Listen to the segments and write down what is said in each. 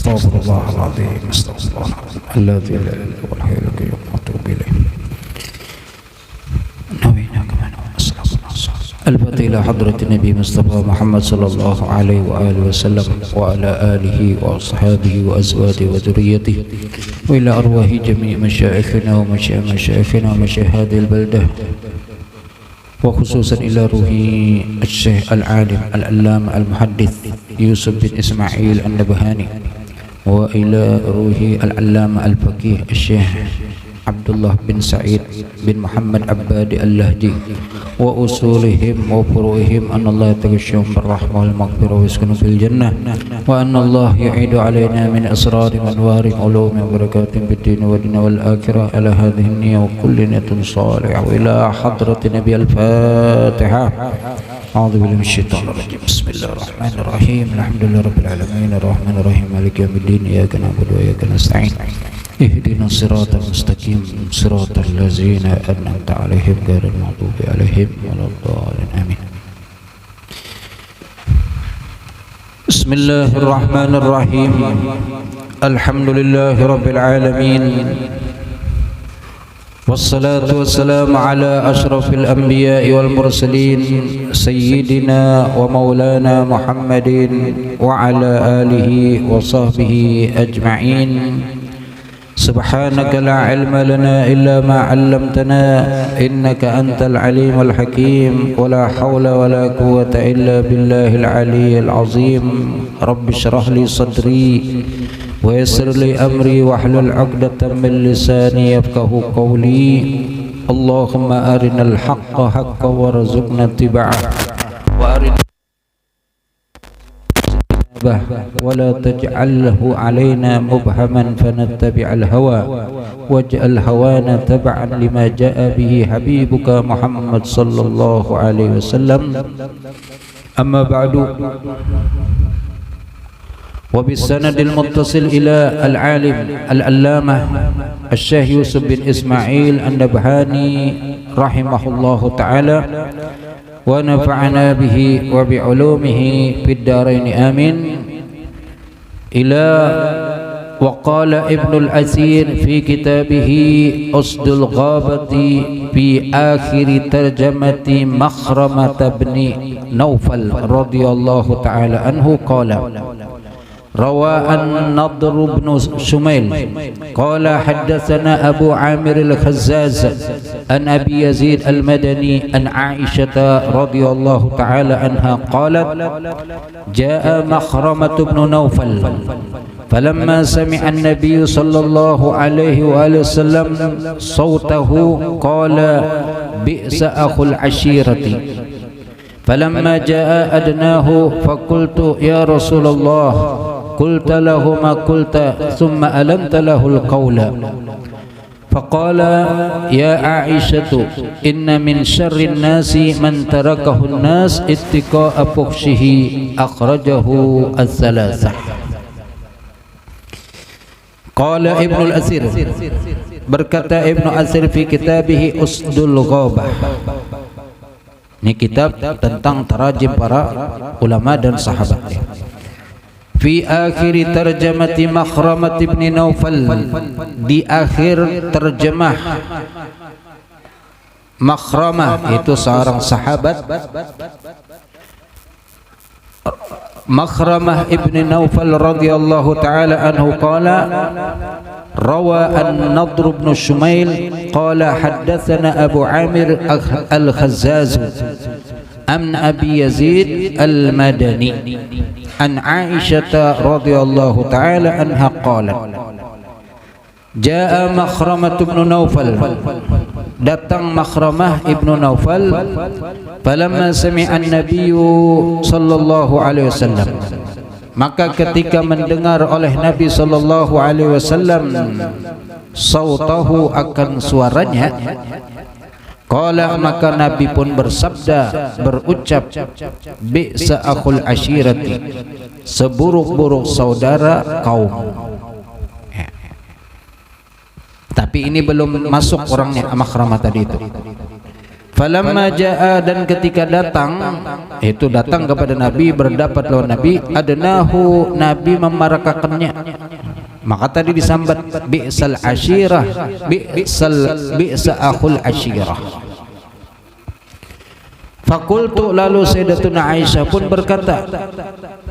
Astaghfirullahaladzim, astaghfirullahaladzim, alladzi la ilaha illa huwal hayyul qayyum wa atubu ilaih. الفاتحة إلى حضرة النبي مصطفى محمد صلى الله عليه وآله وسلم وعلى آله وأصحابه وأزواجه وذريته وإلى أرواح جميع مشايخنا ومشايخنا ومشايخ هذه البلدة وخصوصا إلى روح الشيخ العالم العلامة المحدث يوسف بن إسماعيل النبهاني وإلى روح العلامة الفقيه الشيخ عبد الله بن سعيد بن محمد عبادي اللهجي وأصولهم وفروعهم أن الله يتغشهم بالرحمة والمغفرة ويسكنوا في الجنة وأن الله يعيد علينا من أسرار وأنوار علوم وبركات بالدين والدنيا والآخرة على هذه النية وكل نية صالحة وإلى حضرة نبي الفاتحة. أعوذ بالله من الشيطان الرجيم. بسم الله الرحمن الرحيم. الحمد لله رب العالمين الرحمن الرحيم مالك يوم الدين إياك نعبد وإياك نستعين اهدنا الصراط المستقيم صراط الذين أنعمت عليهم غير المغضوب عليهم ولا الضالين آمين. بسم الله الرحمن الرحيم. الحمد لله رب العالمين والصلاة والسلام على أشرف الأنبياء والمرسلين سيدنا ومولانا محمد وعلى آله وصحبه أجمعين. سبحانك لا علم لنا إلا ما علمتنا إنك أنت العليم الحكيم ولا حول ولا قوة إلا بالله العلي العظيم. رب اشرح لي صدري ويسر لي أمري واحلل عقدة من لساني يفقه قولي. اللهم أرنا الحق حقا وارزقنا اتباعه وأرنا ولا تجعله علينا مبهما فنتبع الهوى واجعل هوانا تبعا لما جاء به حبيبك محمد صلى الله عليه وسلم. أما بعد وبالسند المتصل إلى العالم العلامة الشيخ يوسف بن إسماعيل النبهاني رحمه الله تعالى ونفعنا به وبعلومه في الدارين آمين. إلى وقال ابن الأثير في كتابه أسد الغابة في آخر ترجمة مخرمة بن نوفل رضي الله تعالى عنه قال: روى النضر بن شميل قال: حدثنا أبو عامر الخزاز عن أبي يزيد المدني عن عائشة رضي الله تعالى عنها قالت: جاء مخرمة بن نوفل فلما سمع النبي صلى الله عليه وآله وسلم صوته قال: بئس أخو العشيرة. فلما جاء أدناه فقلت: يا رسول الله، قلت له ما قلت ثم ألنت له القول. فقال: يا عائشة، إن من شر الناس من تركه الناس اتقاء فحشه. أخرجه الثلاثة. قال ابن الأثير، berkata Ibnu Atsir fi kitabih Usdul Ghabah. Ini kitab tentang tarajim para ulama dan sahabat. Fi akhir tarjamati Makhramah ibn Naufal, di akhir terjemah Makhramah, itu seorang sahabat Makhramah ibn Naufal radhiyallahu ta'ala anhu qala: rawa an-Nadr ibn Shumail qala haddathana Abu Amir al-Khazzaz an Abi Yazid al-Madani an Aisyah radhiyallahu ta'ala anha qalat: jaa Makhramah ibn Naufal, datang Makhramah ibn Naufal, falamma sami'a an-nabiyyu sallallahu alaihi wasallam, maka ketika mendengar oleh Nabi sallallahu alaihi wasallam sautahu, akan suaranya, qala, maka Nabi pun bersabda, berucap, bi'sa akhul ashirati, seburuk-buruk saudara kaum. Tapi ini belum masuk orangnya Makhramah tadi itu. Falamma jaa, dan ketika datang itu datang kepada Nabi, berdapat lawan Nabi, adnahu, Nabi memarakakannya. Maka tadi disambat bi'sal ashirah, bi'sa akhul ashirah. Fakultu, lalu Sayyidatuna Aisyah pun berkata,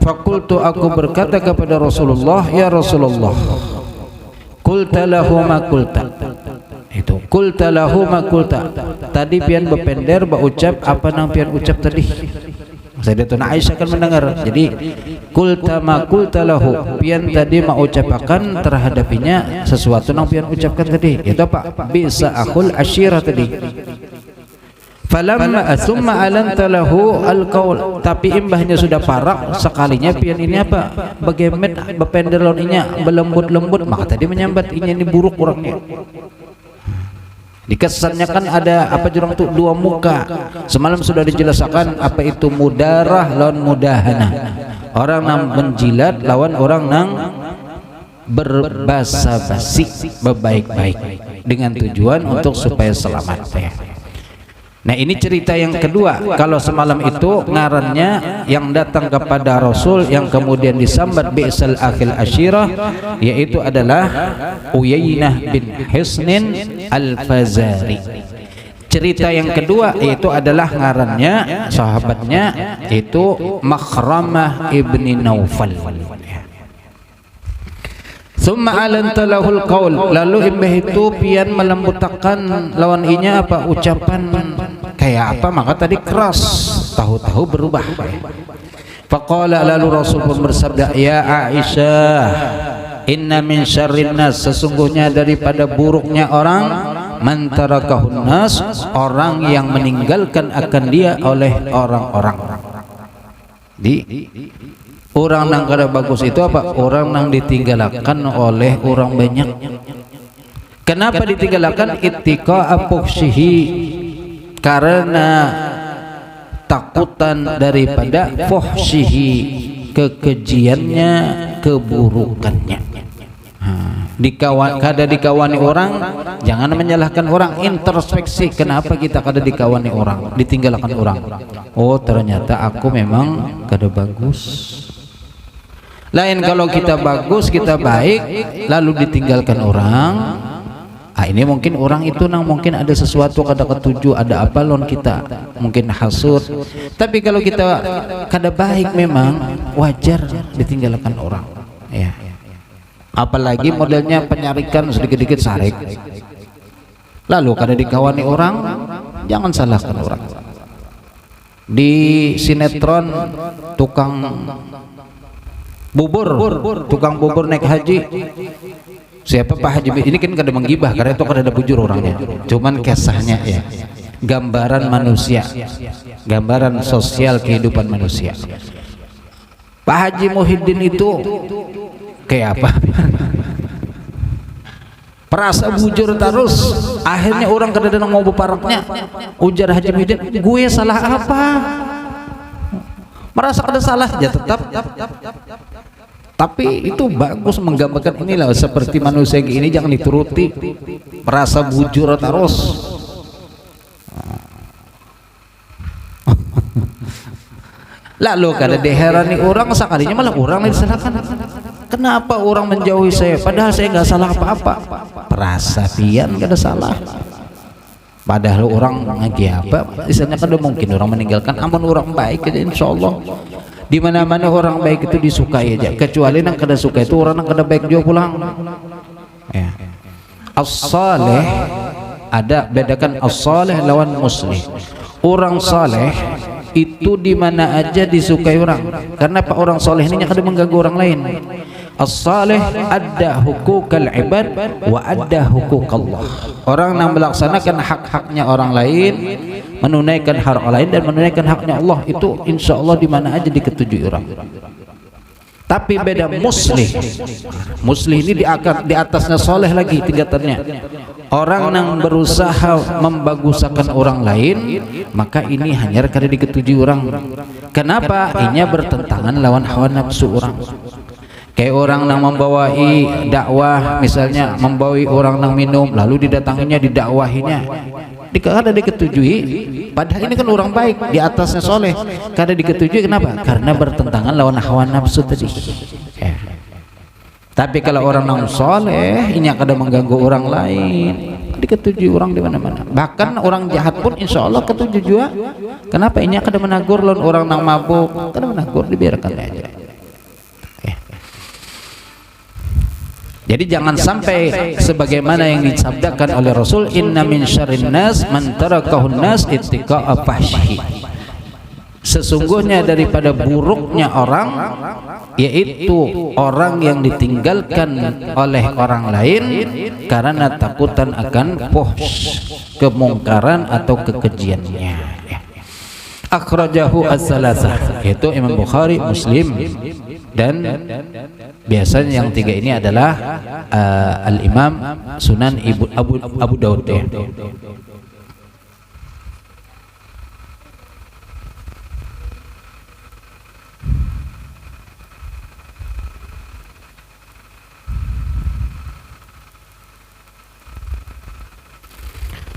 fakultu, aku berkata kepada Rasulullah, ya Rasulullah, qulta lahu ma qulta. Itu qulta lahu ma qulta. Tadi pian bepender ucap apa nang pian ucap tadi. Sayyidatuna Aisyah kan mendengar. Jadi qulta ma qulta lahu, pian tadi mengucapkan terhadapinya sesuatu nang pian ucapkan tadi. Itu apa? Bisa akhul ashirah tadi. Falamma asumma alanta lahu alqaul, tapi imbahnya sudah parak sekalinya pian ini apa? Bagaimana bepender lawan inya belembut-lembut, maka tadi menyambat inya ini buruk orangnya. Dikesannya kan ada apa jurang itu dua muka. Semalam sudah dijelaskan apa itu mudarah lawan mudahana. Orang nang menjilat lawan orang nang berbasa-basi, berbaik-baik dengan tujuan untuk supaya selamat. Nah, ini cerita yang kedua. Kalau semalam itu ngarannya yang datang kepada Rasul yang kemudian disambat bi'sal akhil ashirah, yaitu adalah Uyainah bin Hisnin al-Fazari. Cerita yang kedua yaitu adalah ngarannya sahabatnya itu Makhramah ibni Naufal. Summa alanta lahul qaul, lalu imbah itu pian melembutakan lawan inya apa ucapan kayak apa, maka tadi keras, tahu-tahu berubah. Faqala, lalu Rasul pun bersabda, ya Aisyah, inna min syarrin nas, sesungguhnya daripada buruknya orang, man tarakahun nas, orang yang meninggalkan akan dia oleh orang-orang. Orang nang kada bagus itu apa? Orang nang ditinggalkan oleh orang banyak. Kenapa ditinggalkan? Ittiqa fuhsyihi, karena takutan daripada fuhsyihi, kekejiannya, keburukannya. Kada dikawani orang, jangan menyalahkan orang, introspeksi, kenapa kita kada dikawani orang, ditinggalkan orang. Oh, ternyata aku memang kada bagus. Lain kalau kita bagus, kita baik, lalu ditinggalkan orang, ini mungkin orang itu nang mungkin ada sesuatu kada ketuju, ada apa lon kita, mungkin hasud. Tapi kalau kita kada baik memang wajar ditinggalkan orang, ya. Apalagi modelnya penyarikan sedikit-sedikit sarik, lalu kada dikawani orang, jangan salahkan orang. Di sinetron tukang bubur naik haji, siapa Pak Haji ini kan kada menggibah karena itu kada ada bujur orangnya, cuman kisahnya ya, gambaran manusia, gambaran sosial kehidupan manusia. Pak Haji Muhyiddin itu kayak apa? Perasa bujur terus, akhirnya orang kada ada mau beparaknya. Ujar Haji Muhyiddin, gue salah apa? Merasa kada salah ya tetap. Tapi itu bagus menggambarkan inilah seperti manusia ini jangan dituruti, merasa bujur terus. Lalu kada diherani orang sekalinya malah orang disalahkan. Kenapa orang menjauhi saya padahal saya nggak salah apa-apa? Perasa pian kada salah. Padahal orang ngagi apa? Misalnya kada mungkin orang meninggalkan, amun orang baik aja insyaallah. Di mana-mana orang baik itu disukai aja, kecuali yang kada suka itu orang yang kada baik juga pulang. Ya. As-salih, ada bedakan as-salih lawan muslih. Orang saleh itu di mana aja disukai orang. Karena Pak orang saleh ini kada mengganggu orang lain. As-salih adda hukukal ibad wa adda hukukallah. Orang yang melaksanakan hak-haknya orang lain, menunaikan hak orang lain dan menunaikan haknya Allah, itu insya Allah di mana aja diketujui orang. Tapi beda muslih. Muslih ini di atasnya soleh lagi tingkatannya. Orang yang berusaha membagusakan orang lain, maka ini hanya kada diketujui orang. Kenapa? Inya bertentangan lawan hawa nafsu orang. Kayak orang yang membawai dakwah, misalnya membawai orang yang minum, lalu didatanginya, didakwahinya, Kada diketujui, padahal ini kan orang baik, di atasnya soleh. Kada diketujui, kenapa? Karena bertentangan lawan hawa nafsu tadi. Tapi kalau orang non soleh, ini kada mengganggu orang lain, diketujui orang di mana-mana. Bahkan orang jahat pun insya Allah ketujuh juga. Kenapa? Ini kada menagur lawan orang nang mabuk, kada menagur, dibiarkan aja. Jadi jangan sampai sebagaimana yang disabdakan oleh Rasul, inna min syarrin nas man tarakahun nas ittiqa'a fahsyihi. Sesungguhnya daripada buruknya orang, yaitu orang yang ditinggalkan oleh orang lain karena takutan akan fuhsy, kemungkaran atau kekejiannya. Akhrajahu as-salasah, yaitu Imam Bukhari, Muslim, dan biasanya yang tiga ini adalah Al-Imam Sunan Abu Daud ya.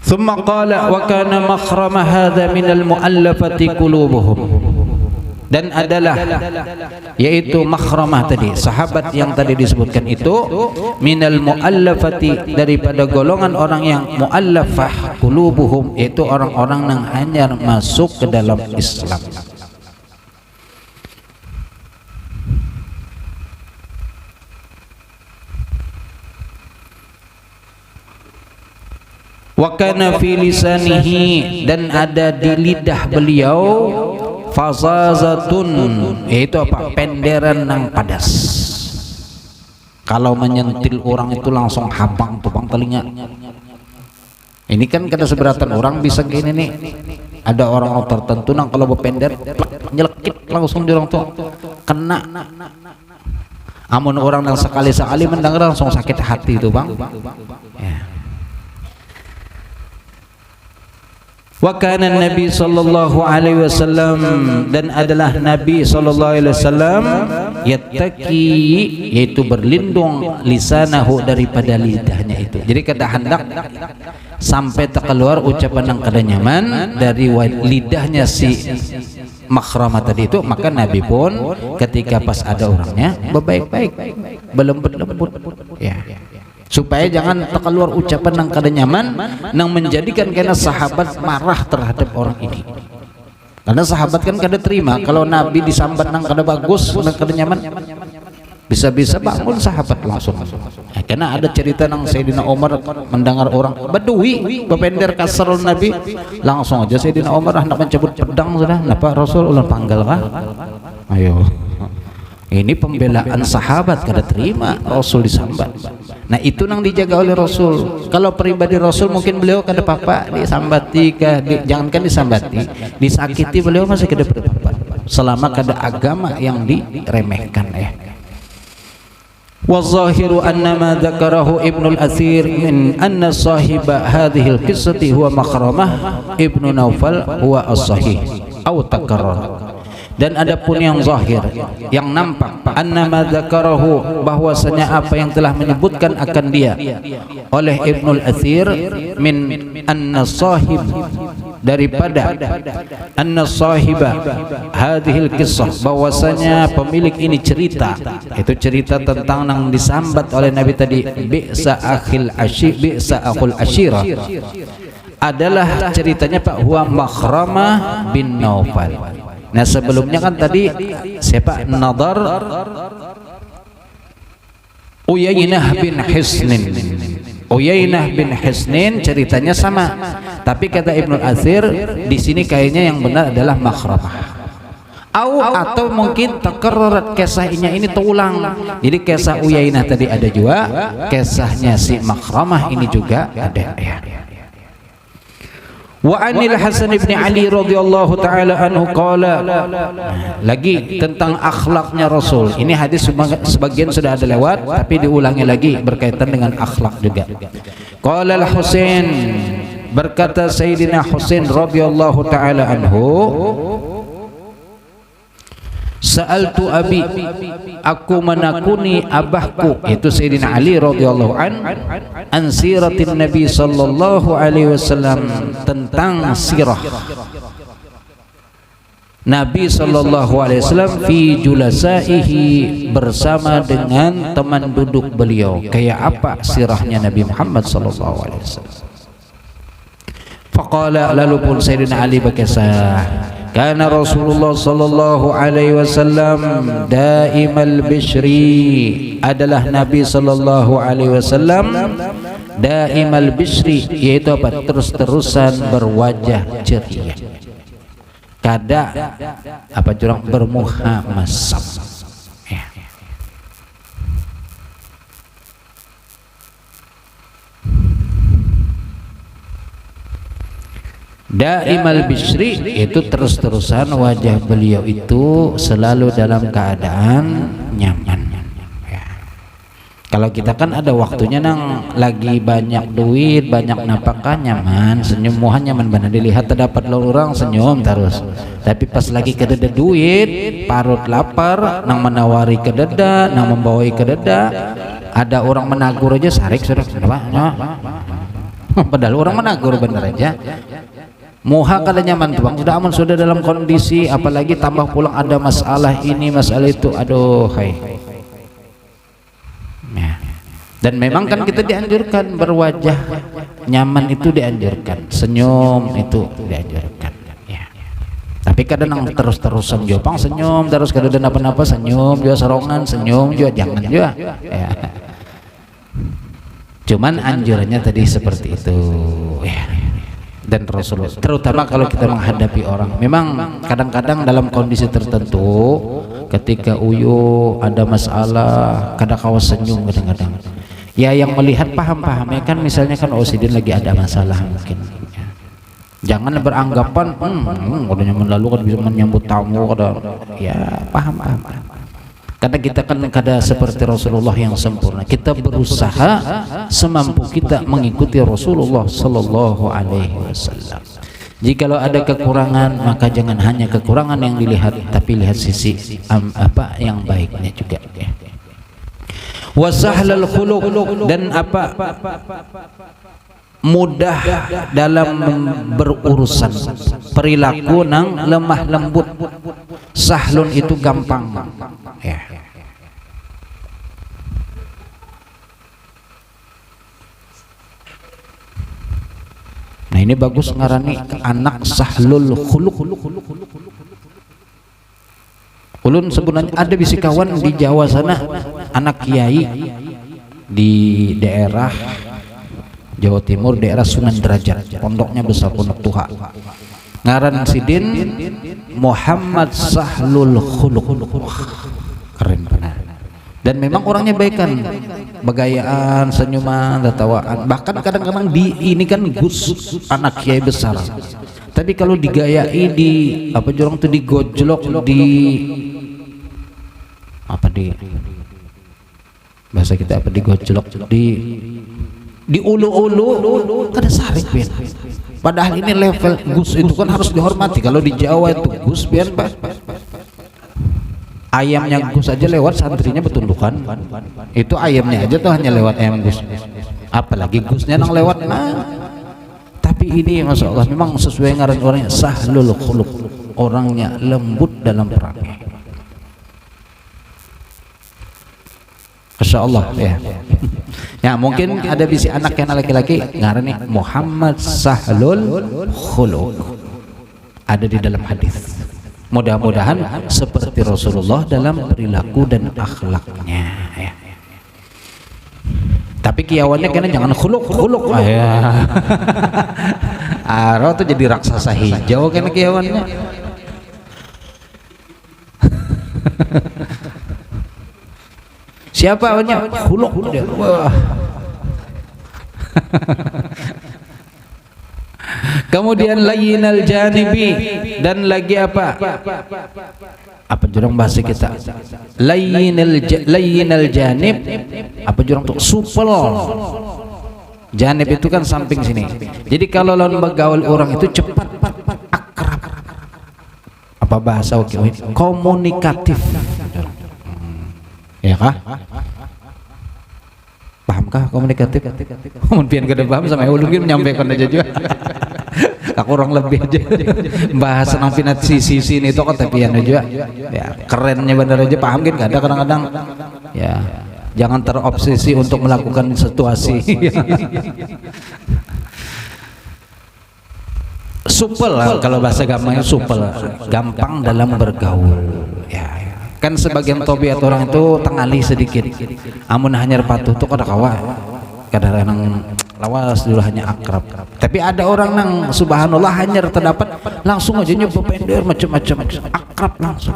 ثم قال وكان مخرم هذا من المؤلفة قلوبهم. Dan adalah yaitu Makhramah tadi, sahabat yang tadi disebutkan itu, minal muallafati, daripada golongan orang yang muallafah qulubuhum, yaitu orang-orang yang hanya masuk ke dalam Islam. Wa kana fi lisanihi, dan ada di lidah beliau, fazazatun, yaitu apa? Penderan nang padas. Kalau menyentil orang itu langsung habang tupang telinga. Ini kan kada seberatan orang bisa gini nih. Ada orang tertentu nang kalau berpender nyelekit langsung di orang tuh kena. Amun orang yang sekali-sekali mendengar langsung sakit hati itu bang. Ya. Wa kana Nabi sallallahu alaihi wasallam, dan adalah Nabi sallallahu alaihi wasallam yattaqi, yaitu berlindung, lisanahu, daripada lidahnya itu. Jadi kada hendak sampai terkeluar ucapan yang kada nyaman dari lidahnya si Makhramah tadi itu, maka Nabi pun ketika pas ada orangnya berbaik-baik, berlembut-lembut ya. Supaya jangan terkeluar ucapan yang kada nyaman yang menjadikan karena sahabat marah terhadap orang ini. Karena sahabat kan kada terima kalau Nabi disambat nang kada bagus, nang kada nyaman, bisa-bisa bangun sahabat langsung. Karena ada cerita nang Sayyidina Umar mendengar orang Badui bepender kasar Nabi, langsung aja Sayyidina Umar hendak mencabut pedang sudah. Napa Rasul ulang panggil kah? Ayo. Ini pembelaan sahabat kada terima Rasul disambat. Nah itu nang dijaga oleh Rasul. Kalau pribadi Rasul mungkin beliau kada apa-apa disambati, jangankan disambati, disakiti beliau masih kada apa-apa. Selama kada agama yang diremehkan ya. Wa zahiru anna ma dzakarahu Ibnu al-Athir min anna sahiba hadhihi al-qissati huwa Makhramah Ibnu Naufal huwa as-sahih atau takarrar. Dan adapun yang zahir, yang nampak, annama dzakarahu, bahwasanya apa yang telah menyebutkan akan dia oleh Ibnu al-Athir min anna sahib, daripada anna sahiba hadhil qissah, bahwasanya pemilik ini cerita, itu cerita tentang yang disambat oleh Nabi tadi, bi'sa akhul ashira, adalah ceritanya Pak huwa Makhramah bin Naufal. Nah sebelumnya kan tadi siapa? Nadar Uyainah bin Hisnin. Uyainah bin Hisnin ceritanya sama, tapi kata Ibnu Athir di sini kayaknya yang benar adalah Makhramah. Atau mungkin takarrarat kisahnya ini terulang. Jadi kisah Uyainah tadi ada juga, kisahnya si Makhramah ini juga ada ya. Wa anil Hasan bin Ali radhiyallahu taala anhu qala, lagi tentang akhlaknya Rasul. Ini hadis sebagian sudah ada lewat, tapi diulangi lagi berkaitan dengan akhlak juga. Qala al-Husain, berkata Sayyidina Husain radhiyallahu taala anhu, sa'altu abi, aku menakuni abahku itu Sayyidina Ali radhiyallahu an siratin Nabi sallallahu alaihi wasallam, tentang sirah Nabi sallallahu alaihi wasallam fi julasaihi, bersama dengan teman duduk beliau. Kayak apa sirahnya Nabi Muhammad sallallahu alaihi wasallam? Faqala, lalu pun Sayyidina Ali berkisah, kana Rasulullah sallallahu alaihi wasallam daimal bishri, adalah Nabi sallallahu alaihi wasallam daimal bishri, yaitu apa? Terus-terusan berwajah ceria, kada apa jurang bermuha masam ya. Daimal bishri itu terus-terusan wajah beliau itu selalu dalam keadaan nyaman ya. Kalau kita kan ada waktunya nang lagi banyak duit, banyak napakah, nyaman, senyum muhan nyaman benar dilihat, terdapat orang senyum terus. Tapi pas lagi kededa duit, parut lapar, nang menawari kededa, nang membawai kededa, ada orang menagur aja sarik sudah padahal orang menagur bener aja. Muha kada nyaman tuh bang, sudah aman, sudah dalam kondisi, apalagi tambah pulang ada masalah ini masalah itu, aduh hai. Dan memang kan kita dianjurkan berwajah nyaman, itu dianjurkan, senyum itu dianjurkan ya. Tapi kadang terus-terusan jopang senyum terus, kadang apa-apa senyum juga, serongan senyum juga, jangan juga ya. Cuman anjurannya tadi seperti itu ya. Dan Rasulullah, terutama kalau kita menghadapi orang, memang kadang-kadang dalam kondisi tertentu ketika uyu ada masalah, kadang kawas senyum kadang-kadang ya, yang melihat paham-paham ya kan, misalnya kan Sidin lagi ada masalah mungkin ya. Jangan beranggapan udah nyaman lalu kan bisa menyambut tamu, kada ya, paham-paham. Karena kita kan kada seperti Rasulullah yang sempurna, kita berusaha semampu kita mengikuti Rasulullah sallallahu alaihi wasallam. Jikalau ada kekurangan, maka jangan hanya kekurangan yang dilihat, tapi lihat sisi apa yang baiknya juga ya. Wasahlal khuluq, dan apa mudah dalam berurusan, perilaku nang lemah lembut. Sahlun itu gampang ya. Nah ini bagus ngarani anak sahlul khuluq. Ulun sebenarnya ada bisikawan di Jawa sana, anak kiai di daerah Jawa Timur, daerah Sunan Derajat, pondoknya besar, pondok Tuha. Ngaran Sidin Muhammad Sahlul Khuluq, keren benar. Dan memang orangnya baik kan, begayaan, senyuman, tertawaan. Bahkan kadang-kadang di ini kan Gus anak kiai besar. Tapi kalau digayai, di apa jorong tuh, digojlok, di apa, di bahasa kita apa, digojlok, di ulu-ulu kada sarik ben. Padahal ini level Gus itu kan harus dihormati. Kalau di Jawa itu Gus biar ayamnya Gus aja lewat, santrinya betundukan. Itu ayamnya aja tuh hanya lewat ayam Gus, apalagi Gusnya nang lewat. Tapi ini masya Allah memang sesuai ngaran orangnya, sahlul khuluq, orangnya lembut dalam perangai. Masya Allah ya. Ya mungkin ada bisi anak yang laki-laki ngaran nih Muhammad Sahlul Khuluq, ada di dalam hadis. Mudah-mudahan seperti Rasulullah dalam perilaku dan akhlaknya ya. Tapi kiawannya kena jangan khuluq ya. Aro tuh jadi raksasa hijau kena kiawannya. Siapa awalnya khuluq dia. Wah. Kemudian layyinal janibi, dan lagi apa? Apa jurang bahasa kita? Layyinal janib, apa jurang tuh? Supel. Janib itu kan samping sini. Jadi kalau lawan begaul orang itu cepat akrab. apa bahasa komunikatif, ya kah? Pahamkah komunikatif? Mungkin kada paham sama ulun mungkin menyampaikan aja juga. Aku kurang lebih aja bahasa nang pinat sisi ini itu ketepian aja ya, kerennya bener aja paham kan ada kadang-kadang ya, jangan terobsesi untuk melakukan situasi. Supel kalau bahasa gampangnya, supel, gampang dalam bergaul ya. Kan sebagian tobiat orang itu tengali sedikit, amun hanya patuh tuh kada kawa, kadang-kadang lawas dulu hanya akrab. Tapi ada orang nang subhanallah hanya terdapat langsung aja nyoba pender macam-macam akrab langsung.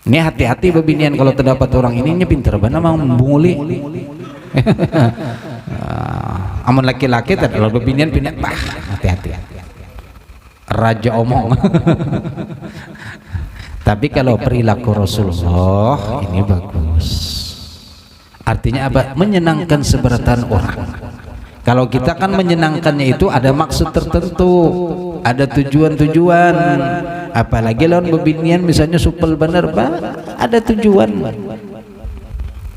Ini hati-hati bebinian kalau terdapat orang ini pinter banget mau membunguli. Amun laki-laki kalau bebinian pindah hati-hati. Raja omong. Tapi kalau perilaku Rasulullah ini bagus. Artinya apa? Menyenangkan seberatan orang. Kalau kita kan menyenangkannya itu ada maksud tertentu, ada tujuan-tujuan. Apalagi lawan bebinian misalnya supel bener pak, ada tujuan.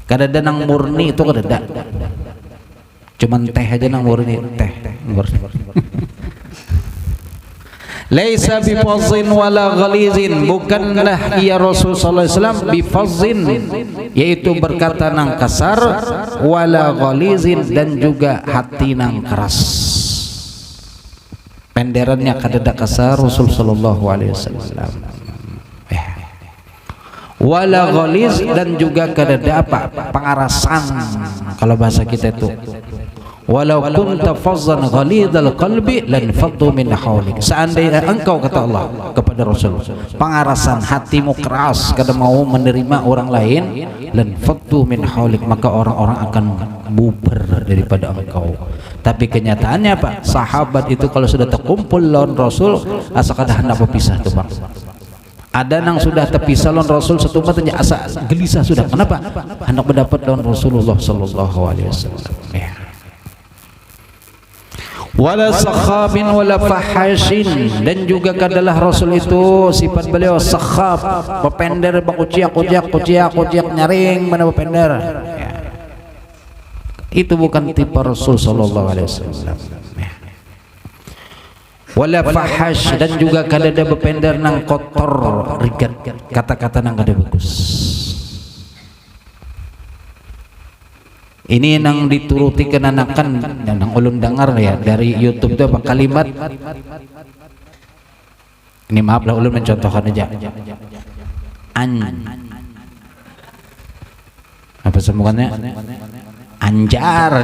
Kada nang murni itu kada. Cuman teh aja nang murni teh. Laisa bifazzin wala ghalizin, bukanlah ia Rasul sallallahu alaihi wasallam bifazzin, yaitu berkata nang kasar, wala ghalizin, dan juga hati nang keras. Penderannya kadada kasar Rasul sallallahu alaihi wasallam. Wala ghaliz, dan juga kadada apa? Pengarasan kalau bahasa kita itu. Walau kunta fazzan ghalidhal qalbi lan faddu min hawlik. Seandainya engkau, kata Allah kepada Rasul, pengarasan hatimu keras kada mau menerima orang lain, lan faddu min hawlik, maka orang-orang akan bubar daripada engkau. Tapi kenyataannya apa? Sahabat itu kalau sudah terkumpul lawan Rasul asa kada hendak berpisah tuh bang. Ada nang sudah terpisah lawan Rasul satu umat asa gelisah sudah. Kenapa? Hendak mendapat lawan Rasulullah sallallahu alaihi wasallam. Wala sakhabin wala fahashin, dan juga kadalah Rasul itu sifat beliau sakhab, pepender, kuciak nyaring mana pepender ya. Itu bukan tipe Rasul sallallahu alaihi wasallam. Wala fahash, dan juga kadada bepender nang kotor rigat, kata-kata nang kada bagus. Ini nang dituruti kenanakan nang ulun dengar ya dari YouTube itu apa kalimat ini, maaf lah ulun mencontohkan aja, apa semuanya anjar.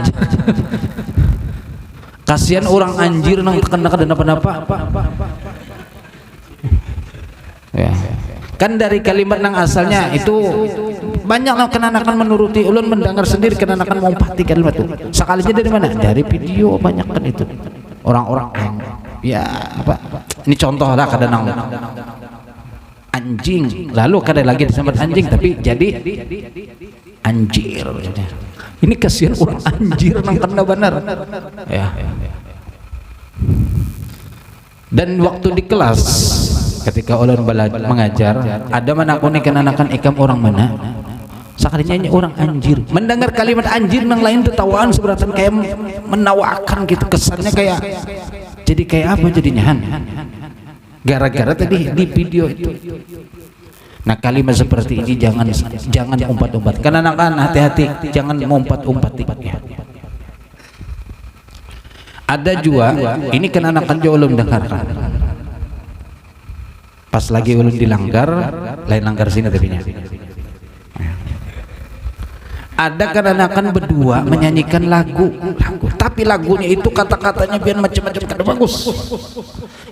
Kasihan orang anjir nang kena apa-apa ya. Kan dari kalimat nang asalnya itu banyak nang kenanakan menuruti, ulun mendengar sendiri kenanakan mengumpati kalimat itu. Sekalinya dari mana? Dari video banyak kan itu. Orang-orang ya apa? Ini contoh lah kadang nang anjing, lalu kadang lagi disebut anjing tapi jadi anjir. Ini kasihan orang anjir nang kena benar. Ya. Dan waktu di kelas ketika ulun mengajar, ada menakuni kenanakan ikam orang mana? Sekalinya orang anjir, mendengar kalimat anjir nang lain tertawaan seberatan kayak menawakan gitu, kesannya kayak jadi kayak apa jadinya gara-gara tadi di video itu. Nah kalimat seperti ini jangan umpat-umpat, kenanakan hati-hati, jangan mengumpat-umpat ya. Ada juga ini kenanakan jo ulun dengarkan. Pas lagi ulun dilanggar, lain langgar sini tapi nya. Ada kenanakan berdua menyanyikan lagu, tapi lagunya itu kata-katanya biar macam-macam kada bagus.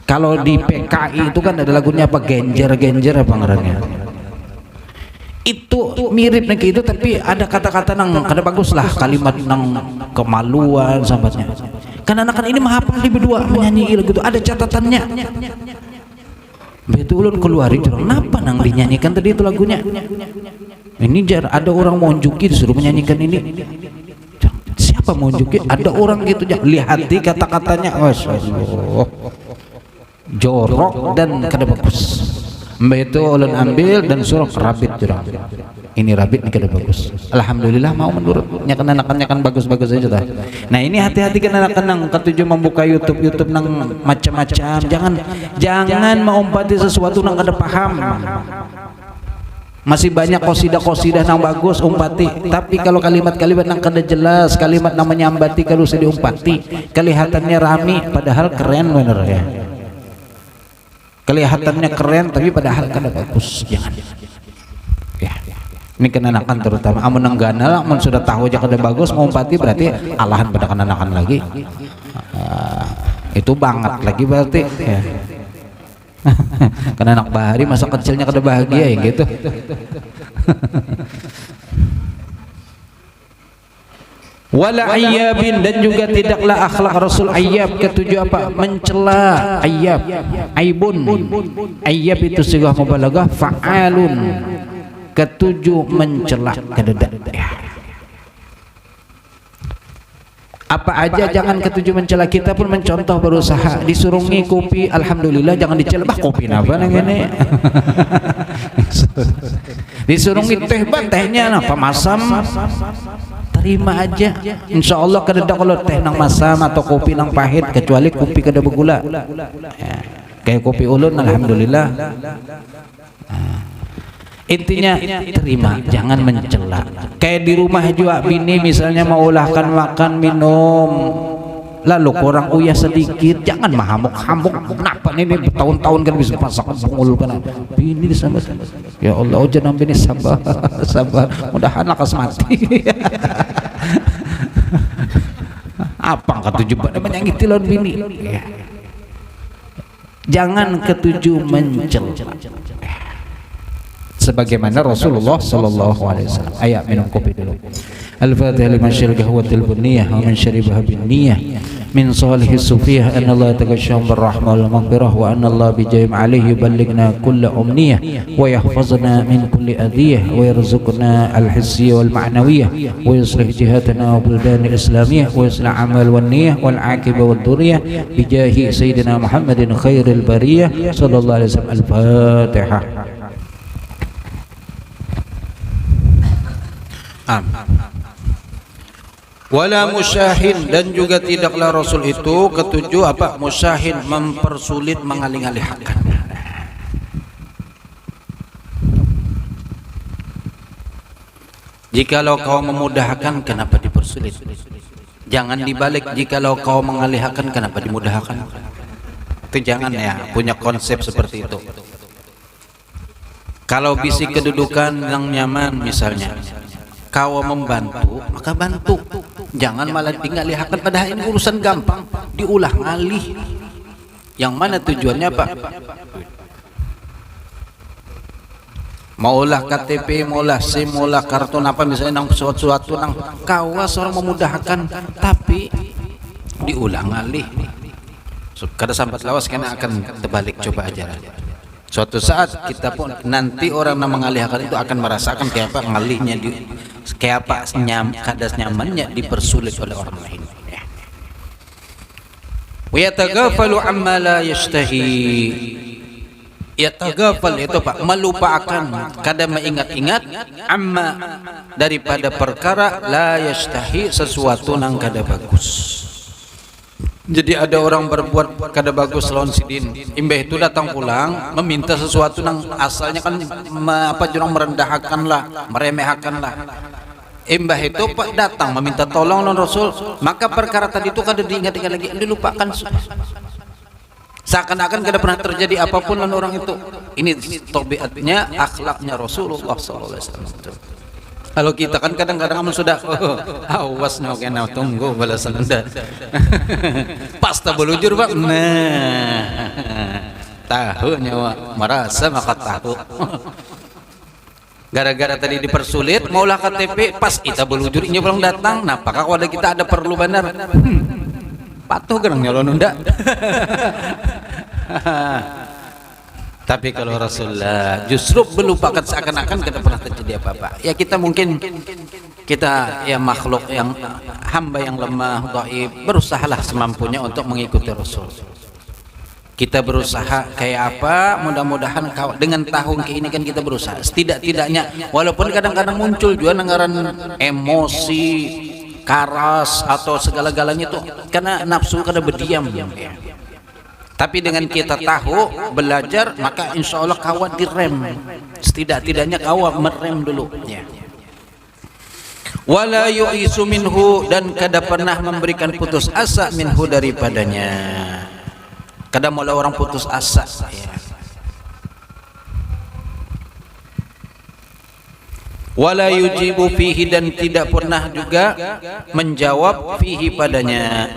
Kalau di PKI itu kan ada lagunya apa genjer apa ngarannya. Itu mirip kayak itu tapi ada kata-kata nang kada bagus lah, kalimat nang kemaluan sambatnya. Kenanakan ini menghafal di berdua menyanyi lagu itu, ada catatannya. Betul ulun keluarin jurang, kenapa nang dinyanyikan tadi itu lagunya? Ini ada orang mau unjuki disuruh menyanyikan ini. Siapa mau unjuki? Ada orang gitu, lihati kata-katanya. Masyaallah. jorok dan kada bagus. Mbak itu ulun ambil dan suruh rabit jurang. Ini rabit ini kada bagus. Alhamdulillah mau menurutnya kenanakannya kan bagus-bagus aja dah. Nah ini hati-hati kenanakan nang ketujuh membuka YouTube nang macam-macam. Jangan mengumpati sesuatu nang kada paham. Masih banyak kosidah nang bagus umpati, tapi kalau kalimat-kalimat nang kada jelas, kalimat nang menyambati kalau sudah diumpati, kelihatannya rami padahal keren bener ya. Kelihatannya keren tapi padahal kada bagus. Jangan. Ya. Ini kenanakan terutama amun nang ganal amun sudah tahu aja kada bagus mau umpati berarti alahan pada kenanakan lagi. Itu banget lagi berarti ya. Karena anak bahari masa kecilnya kada bahagia ya gitu. Wala ayyabin, dan juga tidaklah akhlak Rasul ayyab. Ketujuh apa? Mencela. Ayyab, aibun. Ayyab itu sigah mubalaghah, fa'alun. Ketujuh mencela, kededak. Apa aja jangan ketujuh mencela, kita pun mencontoh berusaha. Disuruh kopi, alhamdulillah jangan dicela. Bah kopi napa nang ngene. Disuruh teh bah tehnya napa masam. Terima aja. Insyaallah kada kalau teh nang masam atau kopi nang pahit, kecuali kopi kada bergula. Ya. Kayak kopi ulun alhamdulillah. Intinya terima, jangan mencela. Kayak di rumah juga bini misalnya mau ulahkan makan minum, lalu kurang uyah sedikit, jangan mahamuk-hamuk. Kenapa ini bertahun-tahun kan bisa pasak bungul kan? Bini disambut. Ya Allah, jangan bini sabar, sabar. Mudahan lakas mati. Apa ketujuh pada menyangiti lawan bini? Ya. Jangan ketujuh mencela. Sebagaimana Rasulullah sallallahu alaihi wasallam. Ayat minum kopi dulu. Al-Fatihah liman syariba qahwatil bunniyah wa man syaribaha binniyah min salihis sufiyah anna Allah tagashsham birrahmah wal maghfirah wa anna Allah bijayim alaihi yuballighna kulla umniyah wa yahfazna min kulli adiyah wa yarzuqna al-hissiyah wal ma'nawiyah wa yuslih jihatana wa buldan al-islamiyah wa yuslih amal wan niyah wal aqibah wad duriyah bijahi sayyidina Muhammadin khairil bariyah sallallahu alaihi wasallam. Al-Fatihah. Wala musyahin, dan juga tidaklah Rasul itu ketujuh apa? Musyahin, mempersulit, mengalih-alihkan. Jikalau kau memudahkan, kenapa dipersulit? Jangan dibalik, jikalau kau mengalihkan, kenapa dimudahkan? Itu jangan ya, punya konsep seperti itu. Kalau bisi kedudukan yang nyaman misalnya, kau membantu, maka bantu. Jangan malah tinggal lihatkan, padahal ini urusan gampang, diulah ngalih. Yang mana tujuannya Pak? Maulah KTP, maulah SIM, maulah kartu apa misalnya nang sesuatu nang kawas orang memudahkan, tapi diulah ngalih. Kada sampai lawas kena akan terbalik, coba aja. Suatu saat kita pun nanti orang yang mengalihkan itu akan merasakan kayak apa ngalihnya, kayak apa kadas nyamannya dipersulit oleh orang lain. Wa yataghafalu amma la yashtahi. Yataghafal itu Pak, melupakan, kada mengingat-ingat, amma daripada perkara la yashtahi, sesuatu nang kada bagus. Jadi ada orang berbuat kada bagus lawan sidin, imbah itu datang pulang meminta sesuatu nang asalnya kan apa jurang merendahkan lah, meremehkan lah. Imbah itu Pak datang meminta tolong lawan Rasul, maka perkara tadi itu kada diingat-ingat lagi, dilupakan. Seakan-akan kada pernah terjadi apapun lawan orang itu. Ini tabiatnya, akhlaknya Rasulullah sallallahu alaihi wasallam. Kalau kita kan kadang-kadang sudah awas no kena tunggu balasan Anda. Pasta belujur Pak. Nah. Tahu nyawa merasa maka tahu. Gara-gara tadi dipersulit maulah KTP, pas kita belujur ini belum datang. Nah, apakah kalau kita ada perlu benar? Patuh gerang nyalon unda. Tapi kalau Rasulullah justru melupakan, seakan-akan tidak pernah terjadi apa-apa. Ya kita mungkin kita ya makhluk yang hamba yang lemah, dhaif, berusahalah semampunya untuk mengikuti Rasul. Kita berusaha kayak apa, mudah-mudahan dengan tahun ke ini kan kita berusaha setidak-tidaknya, walaupun kadang-kadang muncul juga anggaran emosi karas atau segala-galanya itu karena nafsu kada berdiam ya. Tapi dengan kita tahu belajar, maka insya Allah kawat direm, setidak-tidaknya kawat merem dulu ya. Wala yu'isu minhu, dan kada pernah memberikan putus asa minhu daripadanya. Kadang mulai orang putus asa ya. Wala yujibu fihi, dan tidak pernah juga menjawab fihi padanya.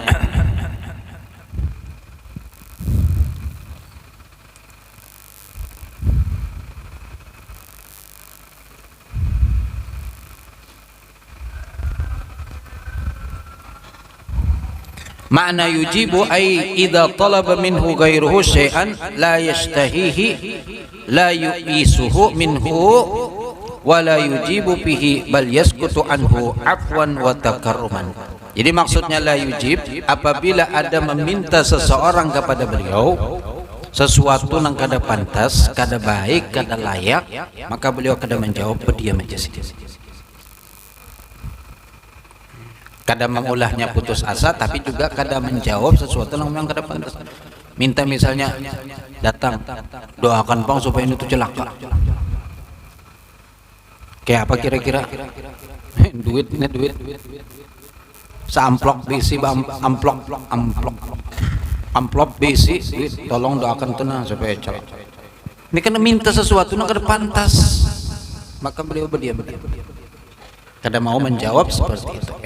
Makna yujibu ay idza talaba minhu ghairuhu syai'an la yashtahihi la yu'isuhu minhu wa la yujibu fihi bal yaskutu anhu afwan wa takarruman. Jadi maksudnya la yujib, apabila ada meminta seseorang kepada beliau sesuatu yang kada pantas, kada baik, kada layak, maka beliau kada menjawab, berdiam aja sedikit. Kada mengulahnya putus asa, tapi juga kada menjawab sesuatu yang memang kada pantas. Minta misalnya datang, doakan bang supaya ini tuh celaka. Kayak apa kira-kira? Duit. Seamplok bisi, amplop bisi, duit. Tolong doakan tenang supaya celaka. Ini kan minta sesuatu yang kada pantas, maka beliau berdiam. Kada mau menjawab seperti itu.